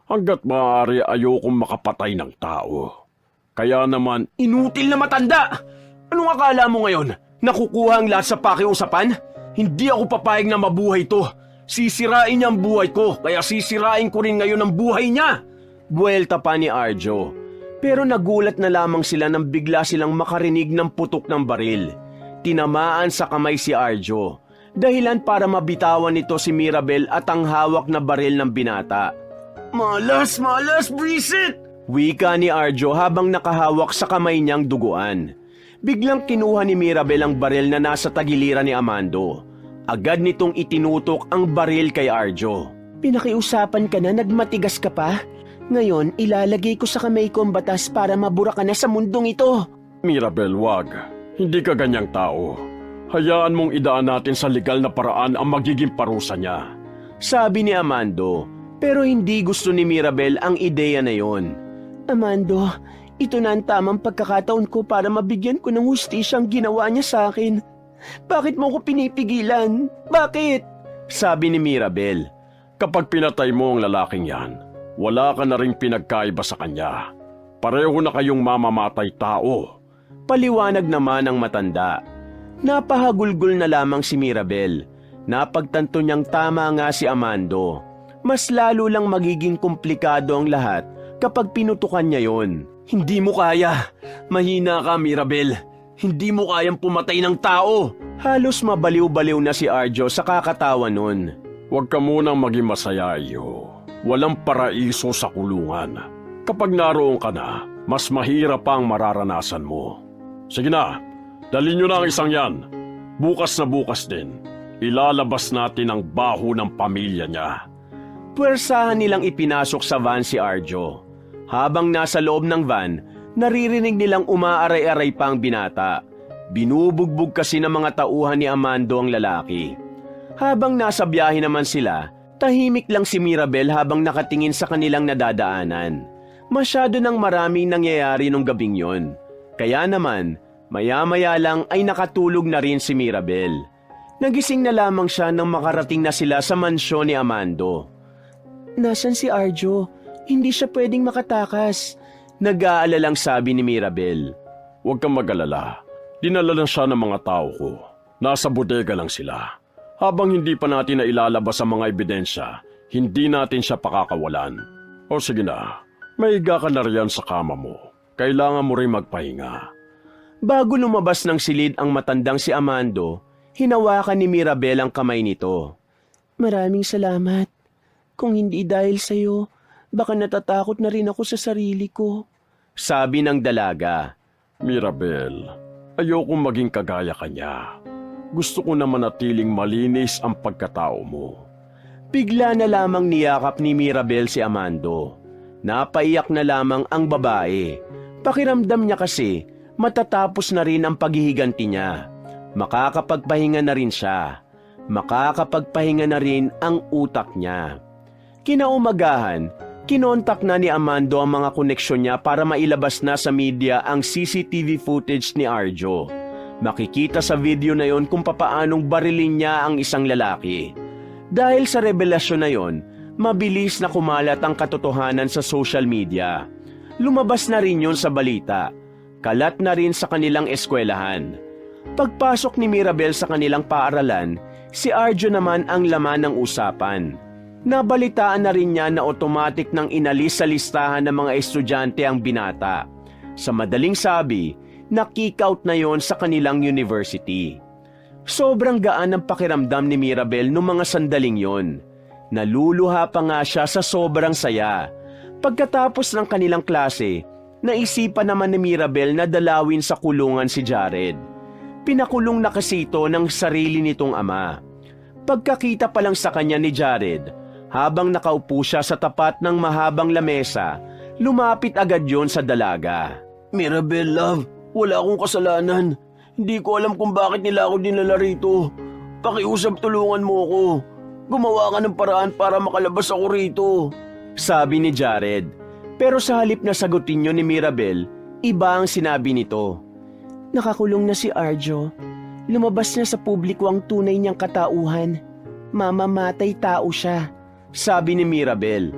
Hanggat maaari ayokong makapatay ng tao. Kaya naman, Inutil na matanda! Anong akala mo ngayon? Nakukuha ang lahat sa pakiusapan? Hindi ako papayag na mabuhay to. Sisirain niya ang buhay ko, kaya sisirain ko rin ngayon ang buhay niya. Buwelta pa ni Arjo. Pero nagulat na lamang sila nang bigla silang makarinig ng putok ng baril. Tinamaan sa kamay si Arjo. Dahilan para mabitawan nito si Mirabel at ang hawak na baril ng binata. Malas, Brisit! Wika ni Arjo habang nakahawak sa kamay niyang duguan. Biglang kinuha ni Mirabel ang baril na nasa tagiliran ni Amando. Agad nitong itinutok ang baril kay Arjo. Pinakiusapan ka na, nagmatigas ka pa? Ngayon, ilalagay ko sa kamay ko ang batas para mabura ka na sa mundong ito. Mirabel, wag. Hindi ka ganyang tao. Hayaan mong idaan natin sa legal na paraan ang magiging parusa niya. Sabi ni Amando, pero hindi gusto ni Mirabel ang ideya na yon. Amando, ito na ang tamang pagkakataon ko para mabigyan ko ng hustisya ang ginawa niya sa akin. Bakit mo ko pinipigilan? Bakit? Sabi ni Mirabel, Kapag pinatay mo ang lalaking yan, wala ka na ring pinagkaiba sa kanya. Pareho na kayong mamamatay tao. Paliwanag naman ng matanda. Napahagulgol na lamang si Mirabel. Napagtanto niyang tama nga si Amando. Mas lalo lang magiging komplikado ang lahat kapag pinutukan niya yon. Hindi mo kaya. Mahina ka, Mirabel. Hindi mo kayang pumatay ng tao. Halos mabaliw-baliw na si Arjo sa kakatawa nun. Huwag ka munang maging masaya, iyo. Walang paraiso sa kulungan. Kapag naroon ka na, mas mahirap pa ang mararanasan mo. Sige na, dalhin nyo na ang isang yan. Bukas na bukas din. Ilalabas natin ang baho ng pamilya niya. Puwersahan nilang ipinasok sa van si Arjo. Habang nasa loob ng van, naririnig nilang umaaray-aray pa ang binata. Binubugbog kasi ng mga tauhan ni Amando ang lalaki. Habang nasa biyahe naman sila, tahimik lang si Mirabel habang nakatingin sa kanilang nadadaanan. Masyado nang maraming nangyayari nung gabing yon. Kaya naman, maya-maya lang ay nakatulog na rin si Mirabel. Nagising na lamang siya nang makarating na sila sa mansyon ni Amando. Nasaan si Arjo? Hindi siya pwedeng makatakas. Nag-aalalang sabi ni Mirabel. Huwag kang mag-alala. Dinala lang siya ng mga tao ko. Nasa bodega lang sila. Habang hindi pa natin na ilalabas ang mga ebidensya, hindi natin siya pakakawalan. O sige na, maiga ka na riyan sa kama mo. Kailangan mo rin magpahinga. Bago lumabas ng silid ang matandang si Amando, hinawakan ni Mirabel ang kamay nito. Maraming salamat. Kung hindi dahil sa'yo, baka natatakot na rin ako sa sarili ko. Sabi ng dalaga. Mirabel, ayokong maging kagaya kanya. Gusto ko na manatiling malinis ang pagkatao mo. Bigla na lamang niyakap ni Mirabel si Amando. Napaiyak na lamang ang babae. Pakiramdam niya kasi matatapos na rin ang paghihiganti niya. Makakapagpahinga na rin siya. Makakapagpahinga na rin ang utak niya. Kinaumagahan, kinontak na ni Amando ang mga koneksyon niya para mailabas na sa media ang CCTV footage ni Arjo. Makikita sa video na yon kung papaanong barilin niya ang isang lalaki. Dahil sa revelasyon na yon, mabilis na kumalat ang katotohanan sa social media. Lumabas na rin yon sa balita. Kalat na rin sa kanilang eskwelahan. Pagpasok ni Mirabel sa kanilang paaralan, si Arjo naman ang laman ng usapan. Nabalitaan na rin niya na otomatik nang inalis sa listahan ng mga estudyante ang binata. Sa madaling sabi, na-kick out na yon sa kanilang university. Sobrang gaan ang pakiramdam ni Mirabel noong mga sandaling yon. Naluluha pa nga siya sa sobrang saya. Pagkatapos ng kanilang klase, naisipan naman ni Mirabel na dalawin sa kulungan si Jared. Pinakulong na kasi ito ng sarili nitong ama. Pagkakita pa lang sa kanya ni Jared, habang nakaupo siya sa tapat ng mahabang lamesa, lumapit agad yon sa dalaga. Mirabel, love, wala akong kasalanan. Hindi ko alam kung bakit nila ako dinala rito. Pakiusap, tulungan mo ako. Gumawa ka ng paraan para makalabas ako rito. Sabi ni Jared. Pero sa halip na sagutin niyo ni Mirabel, iba ang sinabi nito. Nakakulong na si Arjo. Lumabas na sa publiko ang tunay niyang katauhan. Mamamatay tao siya. Sabi ni Mirabel.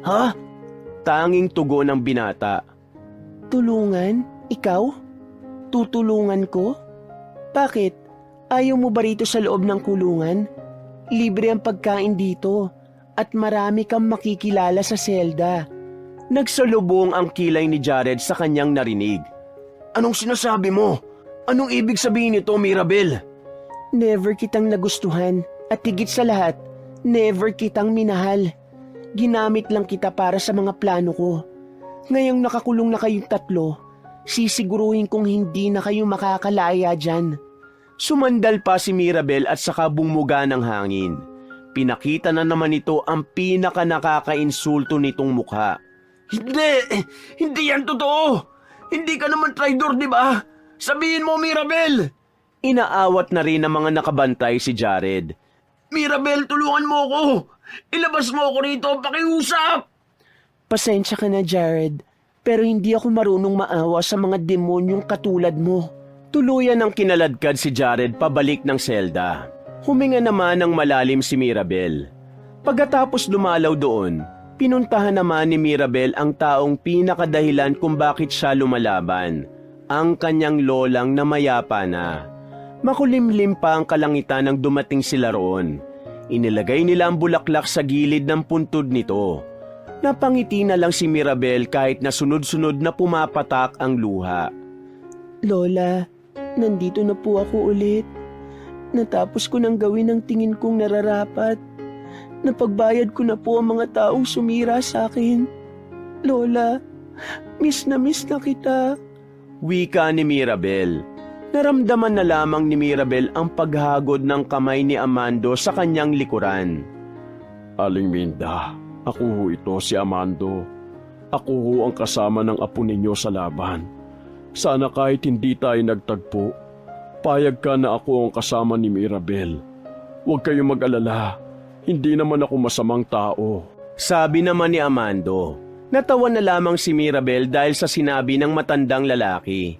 Ha? Tanging tugon ng binata. Tulungan? Ikaw? Tutulungan ko? Bakit? Ayaw mo ba rito sa loob ng kulungan? Libre ang pagkain dito at marami kang makikilala sa selda. Nagsalubong ang kilay ni Jared sa kanyang narinig. Anong sinasabi mo? Anong ibig sabihin nito, Mirabel? Never kitang nagustuhan at higit sa lahat, never kitang minahal. Ginamit lang kita para sa mga plano ko. Ngayong nakakulong na kayong tatlo, sisiguruhin kong hindi na kayo makakalaya dyan. Sumandal pa si Mirabel at saka bumuga ng hangin. Pinakita na naman ito ang pinaka nakakainsulto nitong mukha. Hindi yan totoo! Hindi ka naman traidor, di ba? Sabihin mo, Mirabel! Inaawat na rin ng mga nakabantay si Jared. Mirabel, tulungan mo ako! Ilabas mo ako rito, pakiusap! Pasensya ka na, Jared, pero hindi ako marunong maawa sa mga demonyong katulad mo. Tuluyan ang kinaladkad si Jared pabalik ng selda. Huminga naman ng malalim si Mirabel. Pagkatapos dumalaw doon, pinuntahan naman ni Mirabel ang taong pinakadahilan kung bakit siya lumalaban, ang kanyang lolang na mayapa na. Makulimlim pa ang kalangitan nang dumating sila roon. Inilagay nila ang bulaklak sa gilid ng puntod nito. Napangiti na lang si Mirabel kahit na sunod-sunod na pumapatak ang luha. Lola, nandito na po ako ulit. Natapos ko nang gawin ang tingin kong nararapat. Napagbayad ko na po ang mga taong sumira sa akin. Lola, miss na kita. Wika ni Mirabel. Naramdaman na lamang ni Mirabel ang paghagod ng kamay ni Amando sa kanyang likuran. Aling Minda, ako ho ito si Amando. Ako ho ang kasama ng apo ninyo sa laban. Sana kahit hindi tayo nagtagpo, payag ka na ako ang kasama ni Mirabel. Huwag kayong mag-alala, hindi naman ako masamang tao. Sabi naman ni Amando. Natawa na lamang si Mirabel dahil sa sinabi ng matandang lalaki.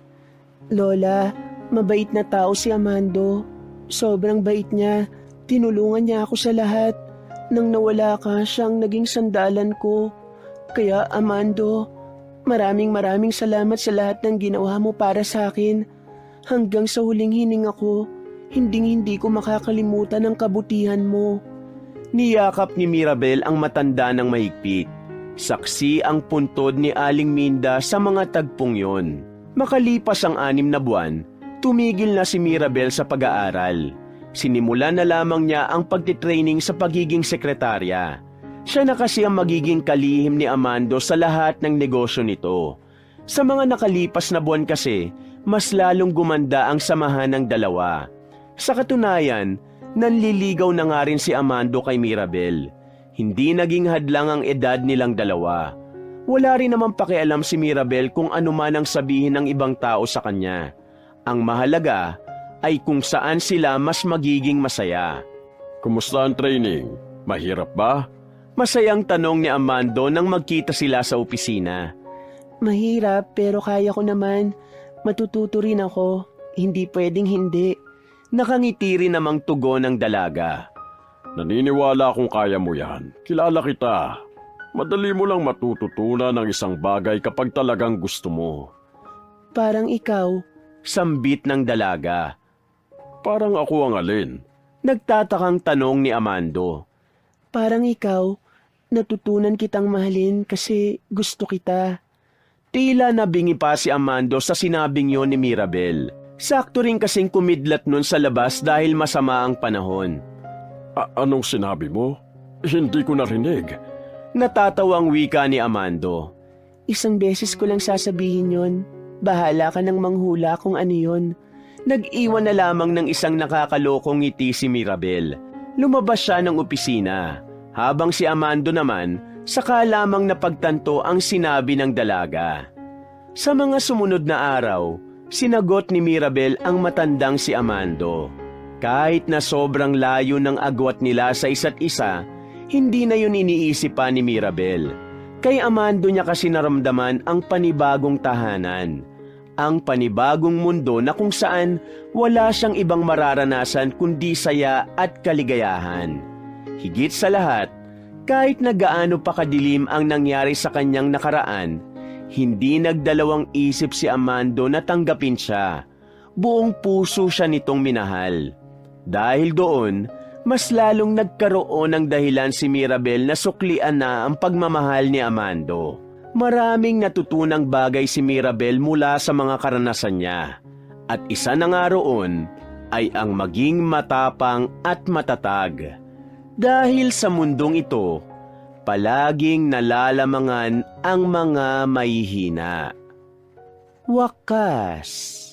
Lola, mabait na tao si Amando. Sobrang bait niya. Tinulungan niya ako sa lahat. Nang nawala ka, siyang naging sandalan ko. Kaya Amando, maraming salamat sa lahat ng ginawa mo para sa akin. Hanggang sa huling hininga ko, hindi ko makakalimutan ang kabutihan mo. Niyakap ni Mirabel ang matanda ng mahigpit. Saksi ang puntod ni Aling Minda sa mga tagpong yon. Makalipas ang 6 na buwan, tumigil na si Mirabel sa pag-aaral. Sinimulan na lamang niya ang pagtitraining sa pagiging sekretarya. Siya na kasi ang magiging kalihim ni Amando sa lahat ng negosyo nito. Sa mga nakalipas na buwan kasi, mas lalong gumanda ang samahan ng dalawa. Sa katunayan, nanliligaw na nga rin si Amando kay Mirabel. Hindi naging hadlang ang edad nilang dalawa. Wala rin namang pakialam si Mirabel kung ano man ang sabihin ng ibang tao sa kanya. Ang mahalaga ay kung saan sila mas magiging masaya. Kumusta ang training? Mahirap ba? Masayang tanong ni Amando nang magkita sila sa opisina. Mahirap pero kaya ko naman. Matututo rin ako. Hindi pwedeng hindi. Nakangiti rin namang tugon ng dalaga. Naniniwala akong kaya mo yan. Kilala kita. Madali mo lang matututunan ng isang bagay kapag talagang gusto mo. Parang ikaw. Sambit ng dalaga. Parang ako ang alin? Nagtatakang tanong ni Amando. Parang ikaw. Natutunan kitang mahalin kasi gusto kita. Tila nabingi pa si Amando sa sinabing yon ni Mirabel. Sakto rin kasing kumidlat nun sa labas dahil masama ang panahon. Anong sinabi mo? Hindi ko narinig. Natatawang wika ni Amando. Isang beses ko lang sasabihin yon. Bahala ka nang manghula kung ano yon. Nag-iwan na lamang ng isang nakakalokong ngiti si Mirabel. Lumabas siya ng opisina. Habang si Amando naman, saka lamang napagtanto ang sinabi ng dalaga. Sa mga sumunod na araw, sinagot ni Mirabel ang matandang si Amando. Kahit na sobrang layo ng agwat nila sa isa't isa, hindi na yun iniisip pa ni Mirabel. Kay Amando niya kasi naramdaman ang panibagong tahanan, ang panibagong mundo na kung saan wala siyang ibang mararanasan kundi saya at kaligayahan. Higit sa lahat, kahit na gaano pa kadilim ang nangyari sa kanyang nakaraan, hindi nagdalawang isip si Amando na tanggapin siya. Buong puso siya nitong minahal. Dahil doon, mas lalong nagkaroon ng dahilan si Mirabel na suklian na ang pagmamahal ni Amando. Maraming natutunang bagay si Mirabel mula sa mga karanasan niya. At isa na nga roon ay ang maging matapang at matatag. Dahil sa mundong ito, palaging nalalamangan ang mga mahihina. Wakas.